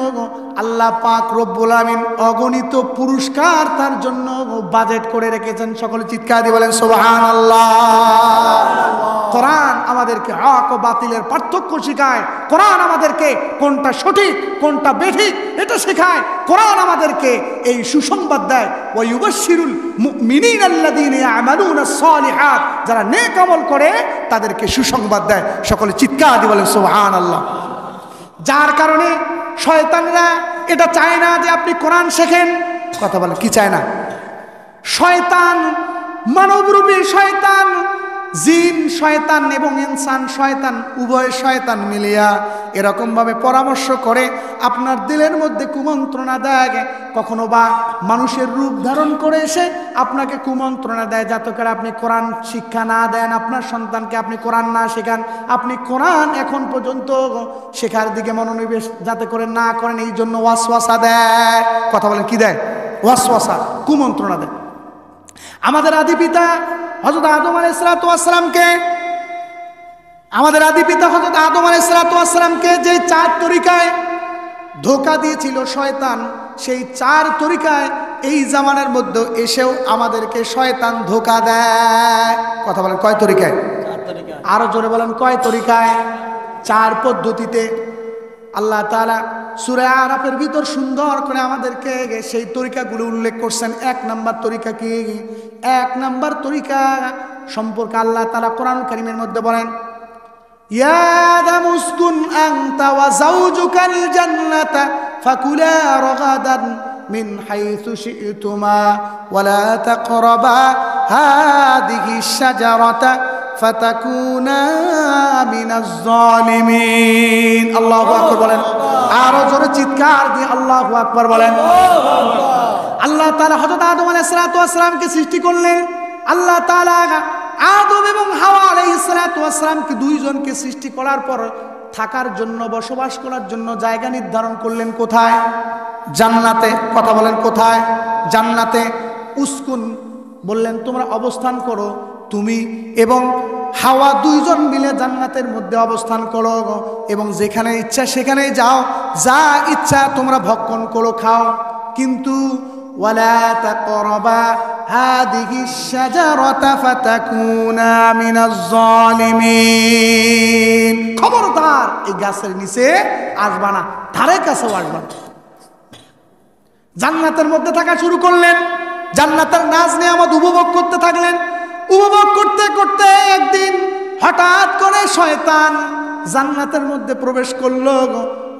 আল্লাহ পাক রব্বুল আমিন অগণিত পুরস্কার তার জন্য বাজেট করে রেখেছেন। সকলে চিৎকার দিয়ে বলেন সুবহানাল্লাহ। কোরআন আমাদেরকে হক ও বাতিলের পার্থক্য শেখায়। কোরআন আমাদেরকে কোনটা সঠিক কোনটা বেঠিক এটা শেখায়। কোরআন আমাদেরকে এই সুসংবাদ দেয়, ওয়ায়ুবাশশিরুল মুমিনিনাল্লাযীনা ইয়ামালুনাস সালিহাত, যারা নেক আমল করে তাদেরকে সুসংবাদ দেয়। সকলে চিৎকার দিয়ে বলেন সুবহানাল্লাহ। যার কারণে শয়তানরা এটা চায় না যে আপনি কোরআন শেখেন। কথা বলেন, কি চায় না? শয়তান, মানবরূপী শয়তান, জিন শয়তান এবং ইনসান শয়তান, উভয় শয়তান মিলিয়া এরকম ভাবে পরামর্শ করে, আপনার দিলের মধ্যে কুমন্ত্রণা দেয়। কখনো বা মানুষের রূপ ধারণ করে এসে আপনাকে কুমন্ত্রণা দেয়, যাতে করে আপনি কোরআন শিক্ষা না দেন, আপনার সন্তানকে আপনি কোরআন না শেখান, আপনি কোরআন এখন পর্যন্ত শেখার দিকে মনোনিবেশ যাতে করে না করেন, এই জন্য ওয়াসওয়াসা দেয়। কথা বলেন, কি দেয়? ওয়াসওয়াসা, কুমন্ত্রণা দেয়। আমাদের আদি পিতা হযরত আদম আলাইহিস সালাতু যে 4 তরিকায় ধোঁকা দিয়েছিল শয়তান, সেই 4 তরিকায় এই জামানার মধ্যে এসেও আমাদেরকে শয়তান ধোঁকা দেয়। কথা বলেন, কয় তরিকায়? 4 তরিকায়। আরো জোরে বলেন, কয় তরিকায়? 4 পদ্ধতিতে। আল্লাহ তাআলা সূরা আরাফের ভিতর সুন্দর করে আমাদেরকে সেই তরিকাগুলো উল্লেখ করছেন। 1 নাম্বার তরিকা কি? 1 নাম্বার তরিকা সম্পর্কে আল্লাহ তাআলা কোরআন কারীমের মধ্যে বলেন, ইয়া আদামু উসকুন আনতা ওয়া যাওজুকাল জান্নাতা ফাকুলা রাগাদান মিন হাইসু শি'তুমা ওয়া লা তাকরাবা হাদিহি শাজারাতা ফাতাকুনা মিনাজ জালিমিন। আল্লাহু আকবার বলেন। আরো জোরে চিৎকার দিয়ে আল্লাহু আকবার বলেন। আল্লাহ তাআলা হযরত আদম আলাইহিস সালামকে সৃষ্টি করলেন। আল্লাহ তাআলা আদম এবং হাওয়া আলাইহিস সালামকে দুইজনকে সৃষ্টি করার পর থাকার জন্য, বসবাস করার জন্য জায়গা নির্ধারণ করলেন কোথায়? জান্নাতে। কথা বলেন, কোথায়? জান্নাতে। উসকুন বললেন তোমরা অবস্থান করো, তুমি এবং হাওয়া দুইজন মিলে জান্নাতের মধ্যে অবস্থান করো এবং যেখানে ইচ্ছা সেখানেই যাও, যা ইচ্ছা তোমরা ভক্ষণ করো, খাও, কিন্তু ওয়ালা তাকরাবা হাদিহি শাজারাতা ফাতাকুনা মিনাজ জালিমিন। খবরদার এই গাছের নিচে আসবা না, ধারে কাছেও আসবা না। জান্নাতের মধ্যে থাকা শুরু করলেন, জান্নাতের নাজ নেয়ামত উপভোগ করতে থাকলেন। উপভোগ করতে করতে একদিন হঠাৎ করে শয়তান জান্নাতের মধ্যে প্রবেশ করলো।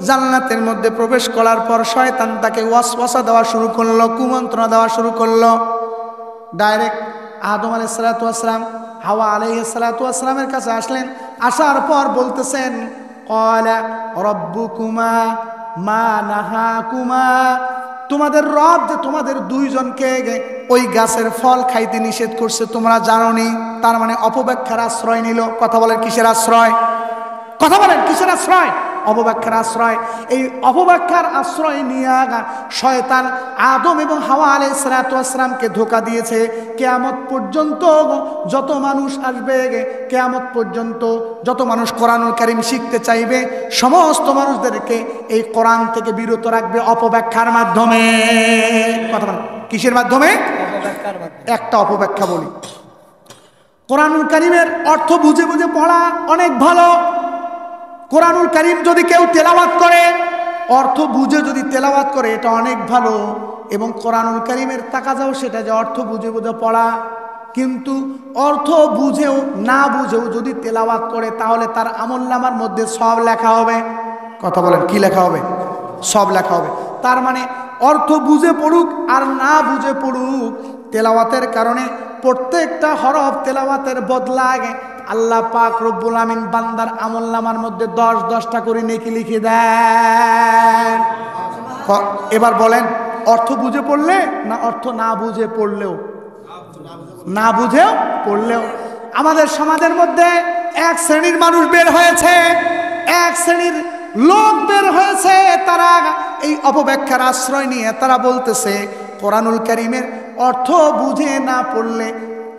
জান্নাতের মধ্যে প্রবেশ করার পর শয়তান তাকে ওয়াসওয়াসা দেওয়া শুরু করলো, কুমন্ত্রণা দেওয়া শুরু করলো। ডাইরেক্ট আদম আলাইহিস সালাম, হাওয়া আলাইহিস সালামের কাছে আসলেন। আসার পর বলতেছেন, ক্বালা রাব্বুকুমা মা নাহাকুমা, তোমাদের রব যে তোমাদের দুইজনকে ওই গাছের ফল খাইতে নিষেধ করছে তোমরা জানোনি। তার মানে অপব্যাখ্যার আশ্রয় নিল। কথা বলেন কিসের আশ্রয়? কথা বলেন কিসের আশ্রয়? অপব্যাখ্যার আশ্রয়। এই অপব্যাখ্যার আশ্রয় নিয়ে শয়তান আদম এবং হাওয়া আলাইহিস সালাতু ওয়াস সালামকে ধোঁকা দিয়েছে। কিয়ামত পর্যন্ত যত মানুষ আসবে, কিয়ামত পর্যন্ত যত মানুষ কোরআনুল কারীম শিখতে চাইবে, সমস্ত মানুষদেরকে এই কোরআন থেকে বিরত রাখবে অপব্যাখ্যার মাধ্যমে। কথা বলেন কিসের মাধ্যমে? অপব্যাখ্যার মাধ্যমে। একটা অপব্যাখ্যা বলি, কোরআনুল কারীমের অর্থ বুঝে বুঝে পড়া অনেক ভালো। কোরআনুল কারীম যদি কেউ তেলাওয়াত করে, অর্থ বুঝে যদি তেলাওয়াত করে, এটা অনেক ভালো। এবং কোরআনুল কারীমের তাকাজাও সেটা যে অর্থ বুঝে বুঝে পড়া। কিন্তু অর্থ বুঝেও না বুঝেও যদি তেলাওয়াত করে, তাহলে তার আমলনামার মধ্যে সব লেখা হবে। কথা বলেন কি লেখা হবে? সব লেখা হবে। তার মানে অর্থ বুঝে পড়ুক আর না বুঝে পড়ুক, তেলাওয়াতের কারণে প্রত্যেকটা হরফ তেলাওয়াতের বদলা আল্লাহ পাক রব্বুল আমিন বান্দার আমলনামার মধ্যে 10-10টা করে নেকি লিখে দেন। এবার বলেন, অর্থ বুঝে পড়লে না অর্থ না বুঝে পড়লেও? না বুঝেও পড়লেও। আমাদের সমাজের মধ্যে এক শ্রেণীর মানুষ বের হয়েছে, এক শ্রেণীর লোক বের হয়েছে, তারা এই অপব্যাখ্যার আশ্রয় নিয়ে তারা বলতেছে কোরআনুল কারীমের অর্থ বুঝে না পড়লে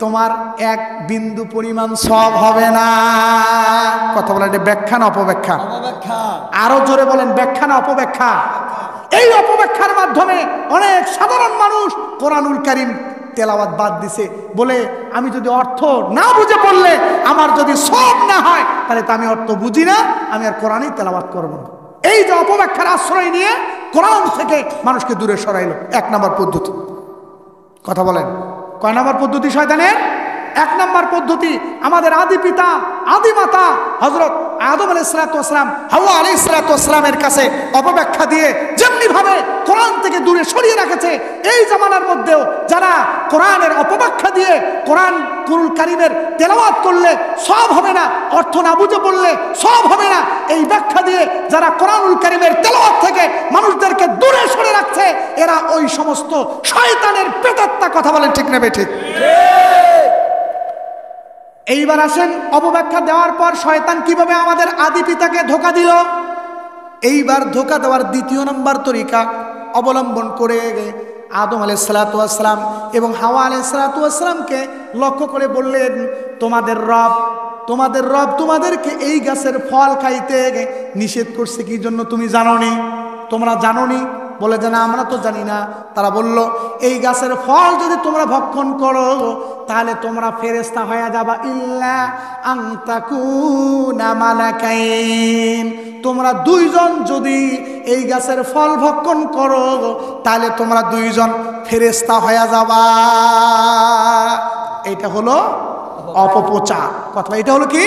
তোমার এক বিন্দু পরিমাণ সওয়াব হবে না। কথা বলেন এটা ব্যাখ্যা না অপব্যাখ্যা? আরো জোরে বলেন, ব্যাখ্যা না অপব্যাখ্যা? এই অপব্যাখ্যার মাধ্যমে অনেক সাধারণ মানুষ কোরআনুল কারীম তেলাওয়াত বাদ দিছে, বলে আমি যদি অর্থ না বুঝে পড়লে আমার যদি সওয়াব না হয়, তাহলে তো আমি অর্থ বুঝি না, আমি আর কোরআনই তেলাওয়াত করব না। এই যে অপব্যাখ্যার আশ্রয় নিয়ে কোরআন থেকে মানুষকে দূরে সরাইল, 1 নম্বর পদ্ধতি। কথা বলেন কয় নম্বর পদ্ধতি শয়তানের? 1 নম্বর পদ্ধতি। আমাদের আদি পিতা আদি মাতা হযরত আদম আলাইহিস সালাতু ওয়াস সালাম হাওয়া আলাইহিস সালাতু ওয়াস সালামের কাছে অপব্যাখ্যা দিয়ে যেমনি ভাবে কোরআন থেকে দূরে সরিয়ে রেখেছে, এই জামানার মধ্যেও যারা কোরআনের অপব্যাখ্যা দিয়ে কোরআনুল কারীমের তেলাওয়াত করলে সওয়াব হবে না, অর্থ না বুঝে পড়লে সওয়াব হবে না, এই ব্যাখ্যা দিয়ে যারা কোরআনুল কারীমের তেলাওয়াত থেকে মানুষদেরকে দূরে সরে রাখছে, এরা ওই সমস্ত শয়তানের প্রেতাত্মা। কথা বলেন ঠিক না বেঠিক? এইবার আসেন, অপব্যাখ্যা দেওয়ার পর শয়তান কিভাবে আমাদের আদি পিতাকে ধোঁকা দিল। এইবার ধোঁকা দেওয়ার 2 নম্বর তরিকা অবলম্বন করে আদম আলাইহিস সালাতু ওয়াস সালাম এবং হাওয়া আলাইহিস সালাতু ওয়াস সালামকে লক্ষ্য করে বললেন, তোমাদের রব তোমাদেরকে এই গাছের ফল খাইতে নিষেধ করছে কি জন্য তুমি জানোনি? তোমরা জানোনি? বলে যে না আমরা তো জানি না। তারা বলল, এই গাছের ফল যদি তোমরা ভক্ষণ করো তাহলে তোমরা ফেরেশতা হয়ে যাবা, ইল্লা আন তাকুনা মালাকাইন। তোমরা 2 জন যদি এই গাছের ফল ভক্ষণ করো তাহলে তোমরা 2 জন ফেরেশতা হয়ে যাবা। এটা হলো অপপ্রচার। কথা, এটা হলো কি?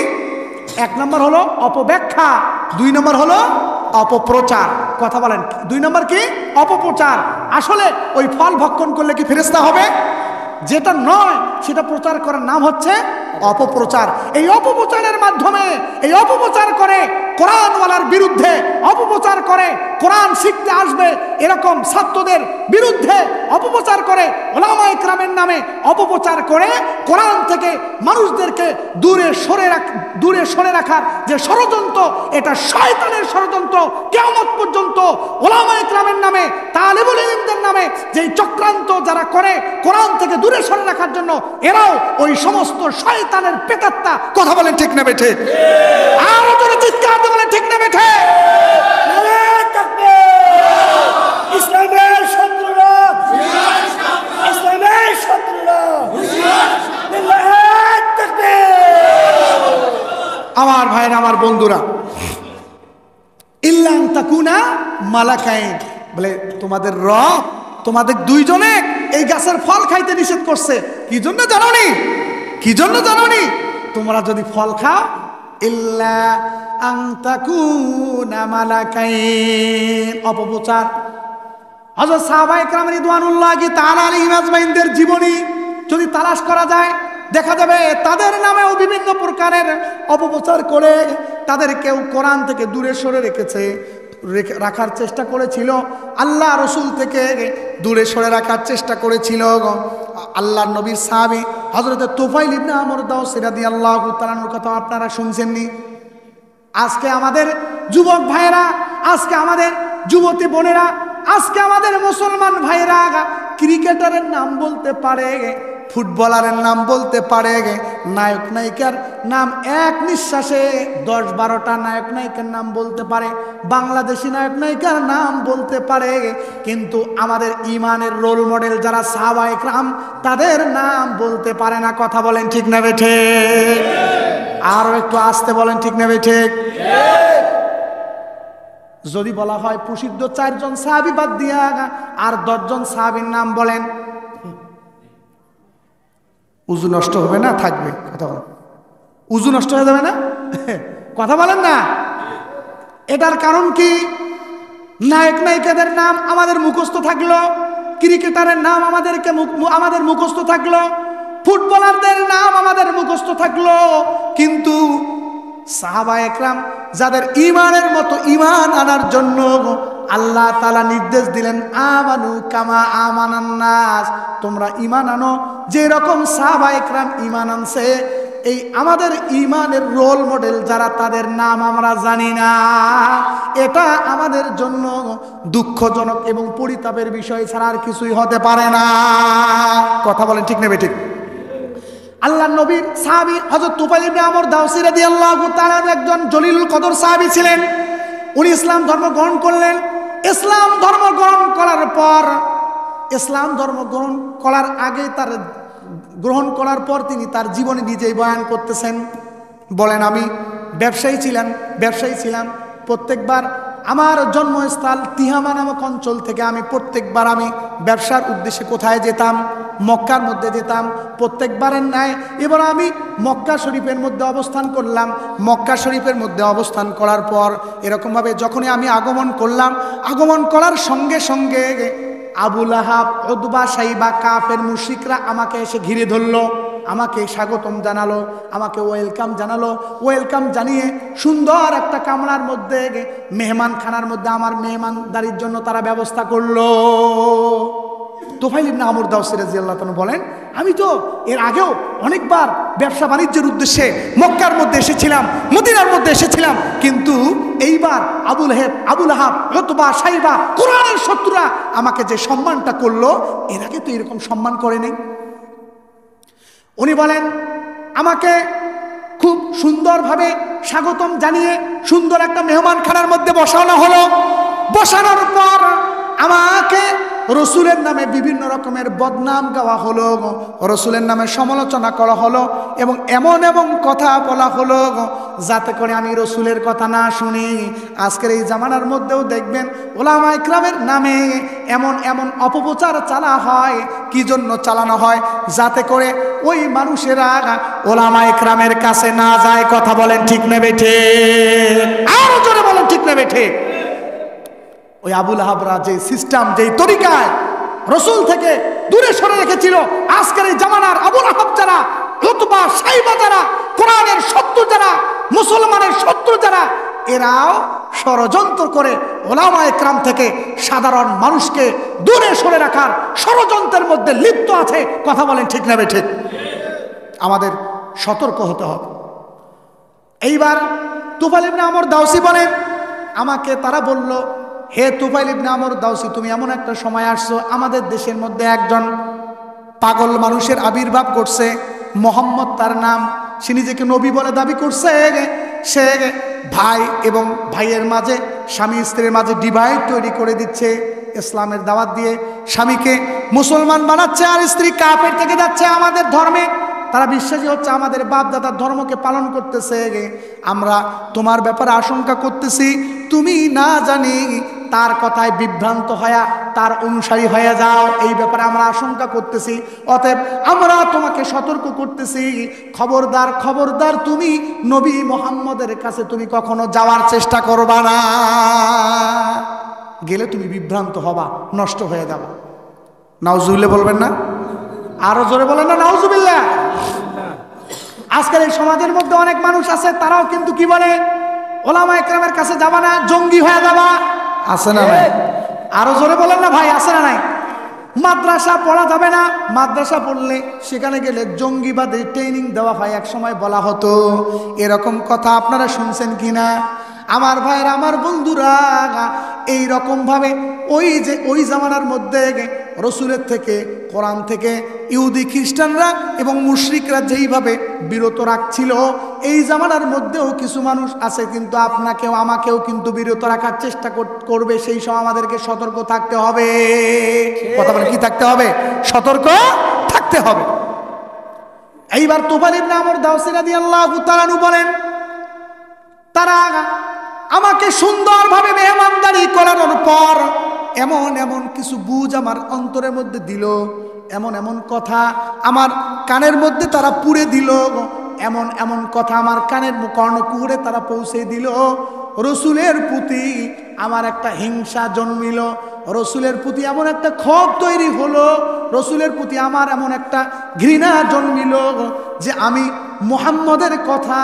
1 নম্বর হলো অপব্যাখ্যা, 2 নম্বর হলো অপপ্রচার। কথা বলেন 2 নম্বর কি? অপপ্রচার। আসলে ওই ফল ভক্ষণ করলে কি ফেরেশতা হবে? যেটা নয় সেটা প্রচার করার নাম হচ্ছে অপপ্রচার। এই অপপ্রচারের মাধ্যমে এই অপপ্রচার করে কোরআনওয়ালার বিরুদ্ধে, অপপ্রচার করে কোরআন শিখতে আসবে এরকম ছাত্রদের বিরুদ্ধে, অপপ্রচার করে উলামায়ে কেরামের নামে অপপ্রচার করে কোরআন থেকে মানুষদেরকে দূরে সরে রাখার যে ষড়যন্ত্র, এটা শয়তানের ষড়যন্ত্র। কিয়ামত পর্যন্ত উলামায়ে কেরামের নামে, তালেবুল ইলমদের নামে যে চক্রান্ত যারা করে কোরআন থেকে দূরে সরে রাখার জন্য, এরাও ওই সমস্ত শয়তানের প্রেতাত্মা। কথা বলেন ঠিক না বেঠে? আরো জোরে চিৎকার দিয়ে বলেন ঠিক না বেঠে? ইসলামের শত্রুরা, ইসলামের শত্রুরা, আমার ভাইরা, আমার বন্ধুরা, ইল্লা আন তাকুনা মালাকাইন, বলে তোমাদের রব তোমাদের 2 জনে এই গাছের ফল খাইতে নিষেধ করছে। কি জন্য জানোনি? কি জন্য জানোনি? তোমরা যদি ফল খাও, ইল্লা আন তাকুনা মালাকাইন। অপপ্রচার। হযরত সাহাবায়ে কেরাম রিদওয়ানুল্লাহি তাআলা আলাইহিম আজমাইনদের জীবনী যদি তালাশ করা যায়, দেখা যাবে তাদের নামেও বিভিন্ন প্রকারের অপপ্রচার করে তাদেরকেও কোরআন থেকে দূরে সরে রেখেছে, রাখার চেষ্টা করেছিল, আল্লাহ রসুল থেকে দূরে সরে রাখার চেষ্টা করেছিল। আল্লাহর নবীর সাহাবী হযরত তুফাইল ইবনে আমর দাওসী রাদিয়াল্লাহু তাআলার কথা আপনারা শুনছেননি? আজকে আমাদের যুবক ভাইয়েরা, আজকে আমাদের যুবতী বোনেরা, আজকে আমাদের মুসলমান ভাইয়েরা ক্রিকেটারের নাম বলতে পারে, ফুটবলারের নাম বলতে পারে, নায়ক নায়িকার নাম এক নিঃশ্বাসে 10-12টা নায়ক নায়িকার নাম বলতে পারে, বাংলাদেশি নায়ক নায়িকার নাম বলতে পারে, কিন্তু আমাদের ইমানের রোল মডেল যারা সাহাবায়ে কেরাম তাদের নাম বলতে পারে না। কথা বলেন ঠিক না বেঠে? আরো একটু আস্তে বলেন ঠিক না বেঠে? যদি বলা হয় প্রসিদ্ধ 4 জন সাহাবী বাদ দিয়া আর 10 জন সাহাবীর নাম বলেন, উজু নষ্ট হবে না? থাকবে? কথা বলেন। উজু নষ্ট হয়ে যাবে না? কথা বলেন না। এটার কারণ কি? নায়ক নায়িকাদের নাম আমাদের মুখস্থ থাকলো, ক্রিকেটারের নাম আমাদের মুখস্থ থাকলো, ফুটবলারদের নাম আমাদের মুখস্থ থাকলো, কিন্তু সাহাবায়ে কেরাম যাদের ইমানের মতো ইমান আনার জন্য আল্লাহ তাআলা নির্দেশ দিলেন, আমানু কামা আমানান নাস, তোমরা ইমান আনো যে রকম সাহাবায়ে কেরাম ইমান আনছে। এই আমাদের ইমানের রোল মডেল যারা, তাদের নাম আমরা জানি না, এটা আমাদের জন্য দুঃখজনক এবং পরিতাপের বিষয় ছাড়া আর কিছুই হতে পারে না। কথা বলেন ঠিক নেবে ঠিক? আল্লাহর নবীর সাহাবী হযরত তুফাইল ইবনে আমর দাওসী রাদিয়াল্লাহু তাআলা একজন জলিলুল কদর সাহাবী ছিলেন। উনি ইসলাম ধর্ম গ্রহণ করলেন। ইসলাম ধর্ম গ্রহণ করার পর, ইসলাম ধর্ম গ্রহণ করার আগে, তার গ্রহণ করার পর তিনি তার জীবনে নিজেই বয়ান করতেছেন, বলেন আমি ব্যবসায়ী ছিলাম। প্রত্যেকবার আমার জন্মস্থল তিহামা নামক অঞ্চল থেকে আমি প্রত্যেকবার আমি ব্যবসার উদ্দেশ্যে কোথায় যেতাম? মক্কার মধ্যে যেতাম। প্রত্যেকবারের ন্যায় এবার আমি মক্কা শরীফের মধ্যে অবস্থান করলাম। মক্কা শরীফের মধ্যে অবস্থান করার পর এরকমভাবে যখনই আমি আগমন করলাম, আগমন করার সঙ্গে সঙ্গে আবু লাহাব, উতবা, শাইবা, কাফের মুশরিকরা আমাকে এসে ঘিরে ধরলো, আমাকে স্বাগতম জানালো, আমাকে ওয়েলকাম জানালো। ওয়েলকাম জানিয়ে সুন্দর একটা কামরার মধ্যে, মেহমানখানার মধ্যে আমার মেহমানদারির জন্য তারা ব্যবস্থা করলো। তুফাইল ইবনে আমর দাওসী রাদিয়াল্লাহু তাআলা বলেন, আমি তো এর আগেও অনেকবার ব্যবসা বাণিজ্যের উদ্দেশ্যে মক্কার মধ্যে এসেছিলাম, মদিনার মধ্যে এসেছিলাম, কিন্তু এইবার আবু লাহাব, উতবা, শাইবা, কোরআনের শত্রুরা আমাকে যে সম্মানটা করলো, এর আগে তো এরকম সম্মান করে নাই। উনি বলেন, আমাকে খুব সুন্দরভাবে স্বাগতম জানিয়ে সুন্দর একটা মেহমানখানার মধ্যে বসানো হলো। বসানোর পর আমাকে রসুলের নামে বিভিন্ন রকমের বদনাম গাওয়া হলো, রসুলের নামে সমালোচনা করা হলো, এবং এমন কথা বলা হলো যাতে করে আমি রসুলের কথা না শুনি। আজকের এই জামানার মধ্যেও দেখবেন ওলামা ইকরামের নামে এমন অপপ্রচার চালা হয়। কি জন্য চালানো হয়? যাতে করে ওই মানুষেরা ওলামা ইকরামের কাছে না যায়। কথা বলেন ঠিক না বেঠে? আরো জোরে বলেন ঠিক না বেঠে? ওই আবু লাহাবরা যে সিস্টেম, যেই তরিকায় রসুল থেকে দূরে সরে রেখেছিল, আজকের এই জামানার আবু লাহাব যারা, উতবা, শাইবা যারা, কোরআনের শত্রু যারা, মুসলমানের শত্রু যারা, এরাও ষড়যন্ত্র করে ওলামায়ে কেরাম থেকে সাধারণ মানুষকে দূরে সরে রাখার ষড়যন্ত্রের মধ্যে লিপ্ত আছে। কথা বলেন ঠিক না ঠিক? আমাদের সতর্ক হতে হবে। এইবার তুফাইল ইবনে আমর দাওসী বলেন, আমাকে তারা বলল, হে তুফাইল ইবনে আমর দাওসী, তুমি এমন একটা সময় আসছো, আমাদের দেশের মধ্যে একজন পাগল মানুষের আবির্ভাব করছে, মোহাম্মদ তার নাম, সে নিজেকে নবী বলে দাবি করছে। সে ভাই এবং ভাইয়ের মাঝে, স্বামী স্ত্রীর মাঝে ডিভাইড তৈরি করে দিচ্ছে, ইসলামের দাওয়াত দিয়ে স্বামীকে মুসলমান বানাচ্ছে, আর স্ত্রী কাফের থেকে যাচ্ছে আমাদের ধর্মে। তারা বিশ্বাসী হচ্ছে, আমাদের বাপ দাদার ধর্মকে পালন করতেছে। আমরা তোমার ব্যাপারে আশঙ্কা করতেছি, তুমি না জানি তার কথায় বিভ্রান্ত হয়ে তার অনুসারী হয়ে যাও, এই ব্যাপারে আমরা আশঙ্কা করতেছি। অতএব আমরা তোমাকে সতর্ক করতেছি, খবরদার তুমি নবী মুহাম্মদের কাছে তুমি কখনো যাওয়ার চেষ্টা করবা না। গেলে তুমি বিভ্রান্ত হবা, নষ্ট হয়ে যাবা। নাউজুবিল্লাহ বলবেন না? আরো জোরে বলেন না নাউজুবিল্লাহ। আজকের এই সমাজের মধ্যে অনেক মানুষ আছে, তারাও কিন্তু কি বলে, ওলামা একরামের কাছে যাবা না, জঙ্গি হয়ে যাবা। আছে না নাই? আরো জোরে বলেন না ভাই, আছে না নাই? মাদ্রাসা পড়া যাবে না, মাদ্রাসা পড়লে সেখানে গেলে জঙ্গিবাদের ট্রেনিং দেওয়া হয়, এক সময় বলা হতো। এরকম কথা আপনারা শুনছেন কিনা আমার ভাইয়েরা, আমার বন্ধুরা? এই রকম ভাবে ওই জামানার মধ্যে রসুলের থেকে, কোরআন থেকে ইহুদি খ্রিস্টানরা এবং মুশরিকরা যেইভাবে বিরত রাখছিল, এই জামানার মধ্যেও কিছু মানুষ আছে কিন্তু আপনাকেও আমাকেও কিন্তু বিরত রাখার চেষ্টা করবে। সেই সময় আমাদেরকে সতর্ক থাকতে হবে। কথা বলে কি থাকতে হবে? সতর্ক থাকতে হবে। এইবার তুফাইল ইবনে আমর দাওসী রাদিয়াল্লাহু তাআলা আনহু বলেন, তারা আমাকে সুন্দরভাবে মেহমানদারি করানোর পর এমন এমন কিছু বুঝ আমার অন্তরের মধ্যে দিল, এমন এমন কথা আমার কানের মধ্যে তারা পুরে দিল, এমন এমন কথা আমার কানের কর্ণকুহরে তারা পৌঁছে দিল। রসুলের প্রতি আমার একটা হিংসা জন্মিল, রসুলের প্রতি এমন একটা ক্ষোভ তৈরি হলো, রসুলের প্রতি আমার এমন একটা ঘৃণা জন্মিল যে আমি মুহাম্মদের কথা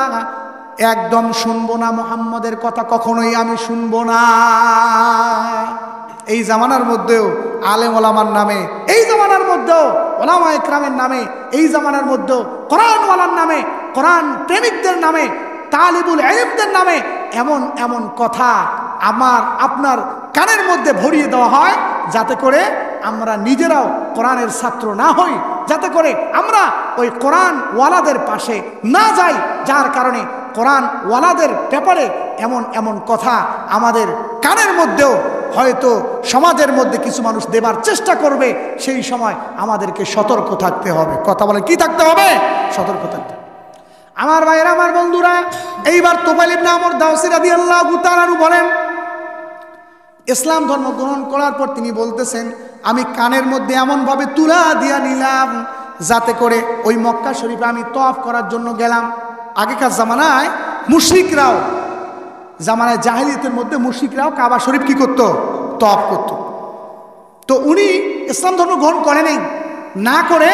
একদম শুনবো না, মুহাম্মদের কথা কখনোই আমি শুনবো না। এই জামানার মধ্যেও আলেম ওলামার নামে, এই জামানার মধ্যেও ওলামা ইকরামের নামে, এই জামানার মধ্যেও কোরআনওয়ালার নামে, কোরআন প্রেমিকদের নামে, তালিবুল ইলমদের নামে এমন এমন কথা আমার আপনার কানের মধ্যে ভরিয়ে দেওয়া হয়, যাতে করে আমরা নিজেরাও কোরআনের ছাত্র না হই, যাতে করে আমরা ওই কোরআন ওয়ালাদের পাশে না যাই, যার কারণে কোরআন ওয়ালাদের ব্যাপারে এমন এমন কথা আমাদের কানের মধ্যেও হয়তো সমাজের মধ্যে কিছু মানুষ দেবার চেষ্টা করবে। সেই সময় আমাদেরকে সতর্ক থাকতে হবে। কথা বলে কি থাকতে হবে? সতর্ক থাকতে। আমার ভাইয়েরা, আমার বন্ধুরা, এইবার তুফাইল ইবনে আমর দাওসী রাদিয়াল্লাহু তাআলা আনহু বলেন, ইসলাম ধর্ম গ্রহণ করার পর তিনি বলতেছেন, আমি কানের মধ্যে এমনভাবে তুলা দিয়া নিলাম যাতে করে ওই মক্কা শরীফে আমি তওয়াফ করার জন্য গেলাম। আগেকার জামানায় মুশরিকরাও, জামানায় জাহেলিয়াতের মধ্যে মুশরিকরাও কাবা শরীফ কি করত? তওয়াফ করত। তো উনি ইসলাম ধর্ম গ্রহণ করেনই, না করে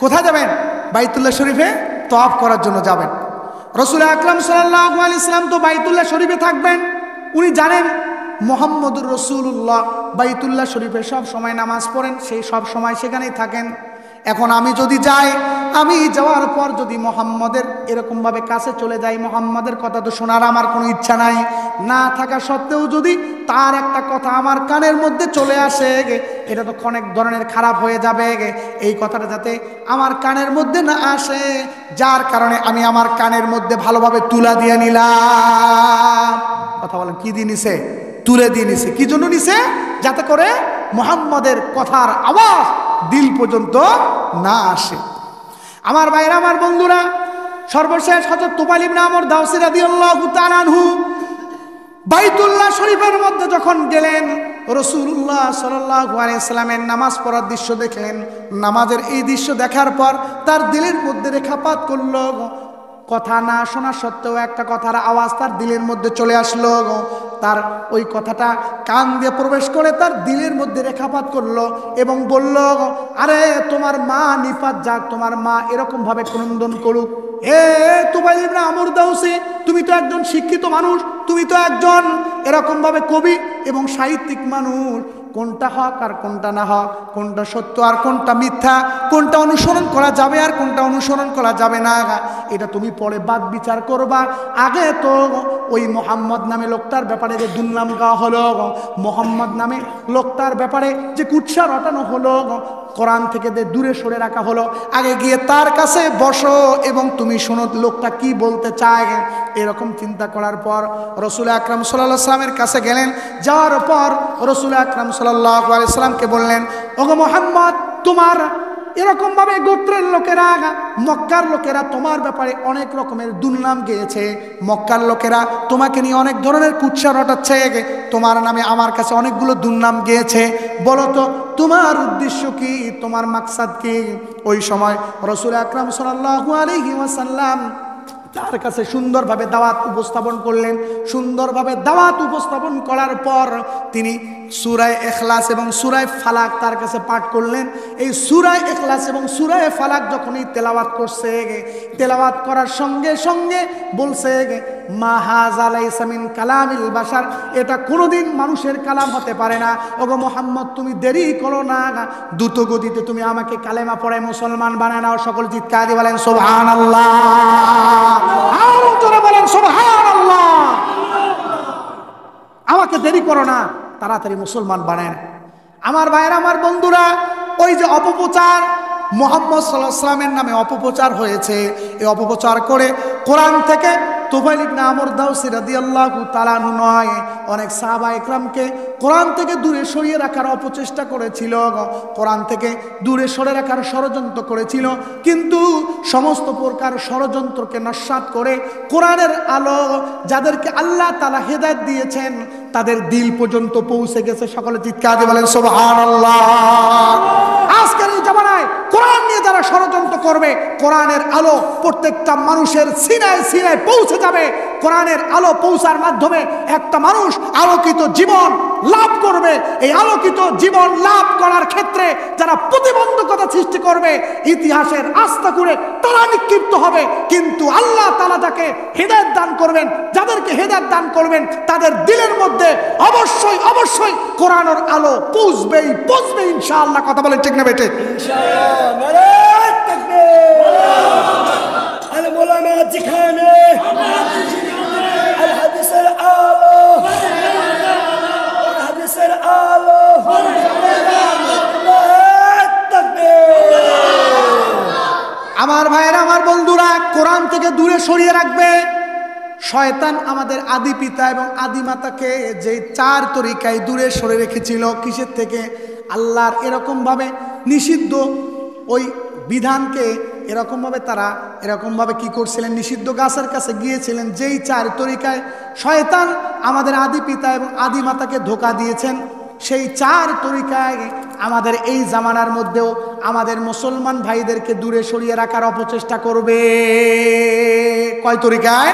কোথায় যাবেন? বাইতুল্লাহ শরীফে তওয়াফ করার জন্য যাবেন। রাসূল আকরাম সাল্লাল্লাহু আলাইহি ওয়াসাল্লাম তো বাইতুল্লাহ শরীফে থাকবেন। উনি জানেন মুহাম্মদুর রাসূলুল্লাহ বাইতুল্লাহ শরীফে সব সময় নামাজ পড়েন, সেই সব সময় সেখানেই থাকেন। এখন আমি যদি যাই, আমি যাওয়ার পর যদি মুহাম্মদের এরকমভাবে কাছে চলে যাই, মুহাম্মদের কথা তো শোনার আমার কোনো ইচ্ছা নাই, না থাকা সত্ত্বেও যদি তার একটা কথা আমার কানের মধ্যে চলে আসে, এটা তো অনেক ধরনের খারাপ হয়ে যাবে। এই কথাটা যাতে আমার কানের মধ্যে না আসে, যার কারণে আমি আমার কানের মধ্যে ভালোভাবে তুলা দিয়ে নিলাম। কথা বলেন কি দিয়ে নিছে? তুলে দিয়ে নিছে। কি জন্য নিছে? যাতে করে মুহাম্মদের কথার আওয়াজ দিল পর্যন্ত না আসে। আমার ভাইরা, আমার বন্ধুরা, সর্বশেষ হযরত তুফাইল ইবনে আমর দাওসী রাদিয়াল্লাহু তাআলা আনহু বাইতুল্লাহ শরীফের মধ্যে যখন গেলেন, রাসূলুল্লাহ সাল্লাল্লাহু আলাইহি ওয়াসাল্লামের নামাজ পড়ার দৃশ্য দেখলেন। নামাজের এই দৃশ্য দেখার পর তার দিলের মধ্যে রেখাপাত করলো। কথা না শোনা সত্ত্বেও একটা কথার আওয়াজ তার দিলের মধ্যে চলে আসলো। তার ওই কথাটা কান দিয়ে প্রবেশ করে তার দিলের মধ্যে রেখাপাত করলো এবং বলল, আরে তোমার মা নিপাত যাক, তোমার মা এরকম ভাবে ক্রন্দন করুক। তুফাইল ইবনে আমর দাওসী, তুমি তো একজন শিক্ষিত মানুষ, তুমি তো একজন এরকম ভাবে কবি এবং সাহিত্যিক মানুষ, কোনটা হক আর কোনটা না হক, কোনটা সত্য আর কোনটা মিথ্যা, কোনটা অনুসরণ করা যাবে আর কোনটা অনুসরণ করা যাবে না, এটা তুমি পরে বাদ বিচার করবা। আগে তো ওই মোহাম্মদ নামে লোকটার ব্যাপারে যে দুর্নাম গাওয়া হলো, মোহাম্মদ নামে লোকটার ব্যাপারে যে কুৎসা রটানো হলো, কোরআন থেকে দূরে সরে রাখা হলো, আগে গিয়ে তার কাছে বসো এবং তুমি শোনো লোকটা কি বলতে চায়। এরকম চিন্তা করার পর রাসূল আকরাম সাল্লাল্লাহু আলাইহি ওয়াসাল্লামের কাছে গেলেন। যাওয়ার পর রাসূল আকরাম সাল্লাল্লাহু আলাইহি ওয়াসাল্লামকে বললেন, ওগো মুহাম্মদ, তোমার এরকম ভাবে গোত্রের লোকেরা, মক্কার লোকেরা তোমার ব্যাপারে অনেক রকমের দুর্নাম গেয়েছে, মক্কার লোকেরা তোমাকে নিয়ে অনেক ধরনের কুৎসা রটাচ্ছে, তোমার নামে আমার কাছে অনেকগুলো দুর্নাম গেয়েছে, বলো তো তোমার উদ্দেশ্য কি, তোমার মাকসাদ কি? ওই সময় রাসূল আকরাম সাল্লাল্লাহু আলাইহি ওয়াসাল্লাম তার কাছে সুন্দরভাবে দাওয়াত উপস্থাপন করলেন। সুন্দরভাবে দাওয়াত উপস্থাপন করার পর তিনি সূরা ইখলাস এবং সূরা ফালাক তার কাছে পাঠ করলেন। এই সূরা ইখলাস এবং সূরা ফালাক যখনই তেলাওয়াত করছে, তেলাওয়াত করার সঙ্গে সঙ্গে বলছে, মা হাযা লাইসা মিন কালামিল বাশার, এটা কোনোদিন মানুষের কালাম হতে পারে না। ওগো মুহাম্মদ, তুমি দেরি করো না, দ্রুত গতিতে তুমি আমাকে কালেমা পড়ায় মুসলমান বানায় নাও। সকল চিৎকার দিয়ে বলেন সুবহানাল্লাহ, আরো জোরে বলেন সুবহানাল্লাহ। আমাকে দেরি করো না, তাড়াতাড়ি মুসলমান বানায়। আমার ভাইয়েরা, আমার বন্ধুরা, ওই যে অপপ্রচার মুহাম্মদ সাল্লাল্লাহু আলাইহি ওয়াসাল্লামের নামে অপপ্রচার হয়েছে, এই অপপ্রচার করে কোরআন থেকে তুফাইল ইবনে আমর দাওসী রাদিয়াল্লাহু তাআলা আনহু নয়, অনেক সাহাবা একরামকে কোরআন থেকে দূরে সরিয়ে রাখার অপচেষ্টা করেছিল, কোরআন থেকে দূরে সরে রাখার ষড়যন্ত্র করেছিল। কিন্তু সমস্ত প্রকার ষড়যন্ত্রকে নস্যাৎ করে কোরআনের আলো যাদেরকে আল্লাহ তাআলা হেদায়েত দিয়েছেন তাদের দিল পর্যন্ত পৌঁছে গেছে। সকলে চিৎকার দিয়ে বলেন সুবহানাল্লাহ। আজকের এই জামানায় কোরআন নিয়ে যারা ষড়যন্ত্র করবে, কোরআনের আলো প্রত্যেকটা মানুষের সিনায় সিনায় পৌঁছে যাবে। কোরআনের আলো পৌঁছার মাধ্যমে একটা মানুষ আলোকিত জীবন লাভ করবে। এই আলোকিত জীবন লাভ করার ক্ষেত্রে যারা প্রতিবন্ধকতা সৃষ্টি করবে, ইতিহাসের আস্থা করে তারা নিক্ষিপ্ত হবে। কিন্তু আল্লাহ তাআলা যাকে হেদায়েত দান করবেন, যাদেরকে হেদায়েত দান করবেন, তাদের দিলের মধ্যে অবশ্যই অবশ্যই কোরআনের আলো পৌঁছবেই পৌঁছবে ইনশাআল্লাহ। কথা বলেন ঠিক না বেটে? ইনশাআল্লাহ। নারায়ে তাকবীর। আল মোলানা যেখানে আল হাদিসের আলো, হাদিসের আলো, নারায়ে তাকবীর। আমার ভাইয়েরা, আমার বন্ধুরা, কোরআন থেকে দূরে সরিয়ে রাখবে। শয়তান আমাদের আদি পিতা এবং আদি মাতাকে যে চার তরিকায় দূরে সরে রেখেছিল, কিসের থেকে? আল্লাহর এরকমভাবে নিষিদ্ধ ওই বিধানকে এরকমভাবে তারা এরকমভাবে কি করছিলেন? নিষিদ্ধ গাছের কাছে গিয়েছিলেন। যেই চার তরিকায় শয়তান আমাদের আদি পিতা এবং আদি মাতাকে ধোঁকা দিয়েছেন, সেই চার তরিকায় আমাদের এই জামানার মধ্যেও আমাদের মুসলমান ভাইদেরকে দূরে সরিয়ে রাখার অপচেষ্টা করবে। কয় তরিকায়?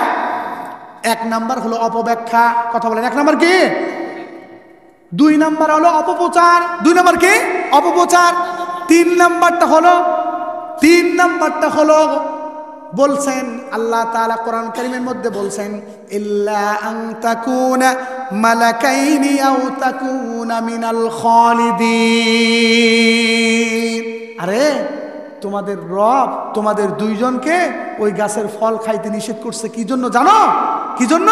এক নাম্বার হলো অপব্যাখ্যা। কথা বলেন, এক নাম্বার কি? দুই নাম্বার হলো অপপ্রচার। দুই নাম্বার কি? অপপ্রচার। তিন নাম্বারটা হলো বলছেন আল্লাহ তাআলা কোরআন কারীমের মধ্যে বলছেন, ইল্লা আন তাকুনা মালাকাইনি আও তাকুনা মিনাল খালিদিন। আরে তোমাদের রব তোমাদের দুইজনকে ওই গাছের ফল খাইতে নিষেধ করছে। কি জন্য জানো? কি জন্য?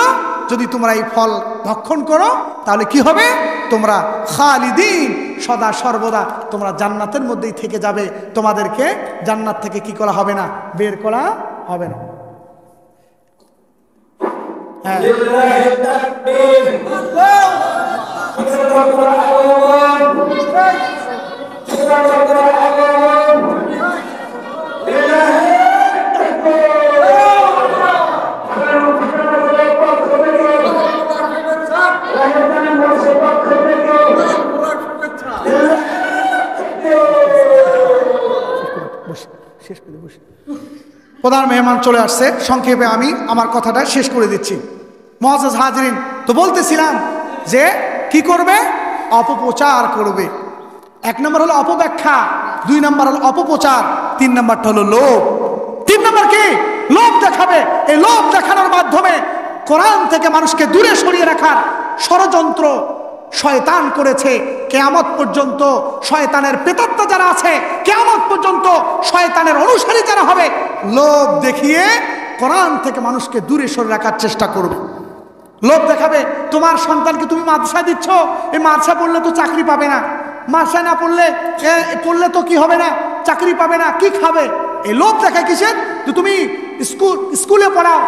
যদি তোমরা এই ফল ভক্ষণ করো তাহলে কি হবে? তোমরা খালিদিন, সদা সর্বদা তোমরা জান্নাতের মধ্যেই থেকে যাবে। তোমাদেরকে জান্নাত থেকে কি করা হবে না? বের করা হবে না। হ্যাঁ, প্রধান মেহমান চলে আসছে, সংক্ষেপে আমি আমার কথাটা শেষ করে দিচ্ছি। মুআজ্জাজ হাজিরিন, তো বলতেছিলাম যে কি করবে? অপপ্রচার করবে। এক নম্বর হলো অপব্যাখ্যা, দুই নম্বর হলো অপপ্রচার, তিন নম্বরটা হলো লোভ। তিন নম্বর কি? লোভ দেখাবে। এই লোভ দেখানোর মাধ্যমে কোরআন থেকে মানুষকে দূরে সরিয়ে রাখার ষড়যন্ত্র শয়তান করেছে। কিয়ামত পর্যন্ত শয়তানের প্রেতাত্মা যারা আছে, কিয়ামত পর্যন্ত শয়তানের অনুসারী যারা হবে, লোভ দেখিয়ে কোরআন থেকে মানুষকে দূরে সরে রাখার চেষ্টা করবে। লোভ দেখাবে। তোমার সন্তানকে তুমি মাদ্রাসায় দিচ্ছ, এই মাদ্রাসা পড়লে তো চাকরি পাবে না, মাদ্রাসায় না পড়লে তো কি হবে না? চাকরি পাবে না, কি খাবে? এই লোভ দেখায় কিসের? যে তুমি স্কুলে পড়াও,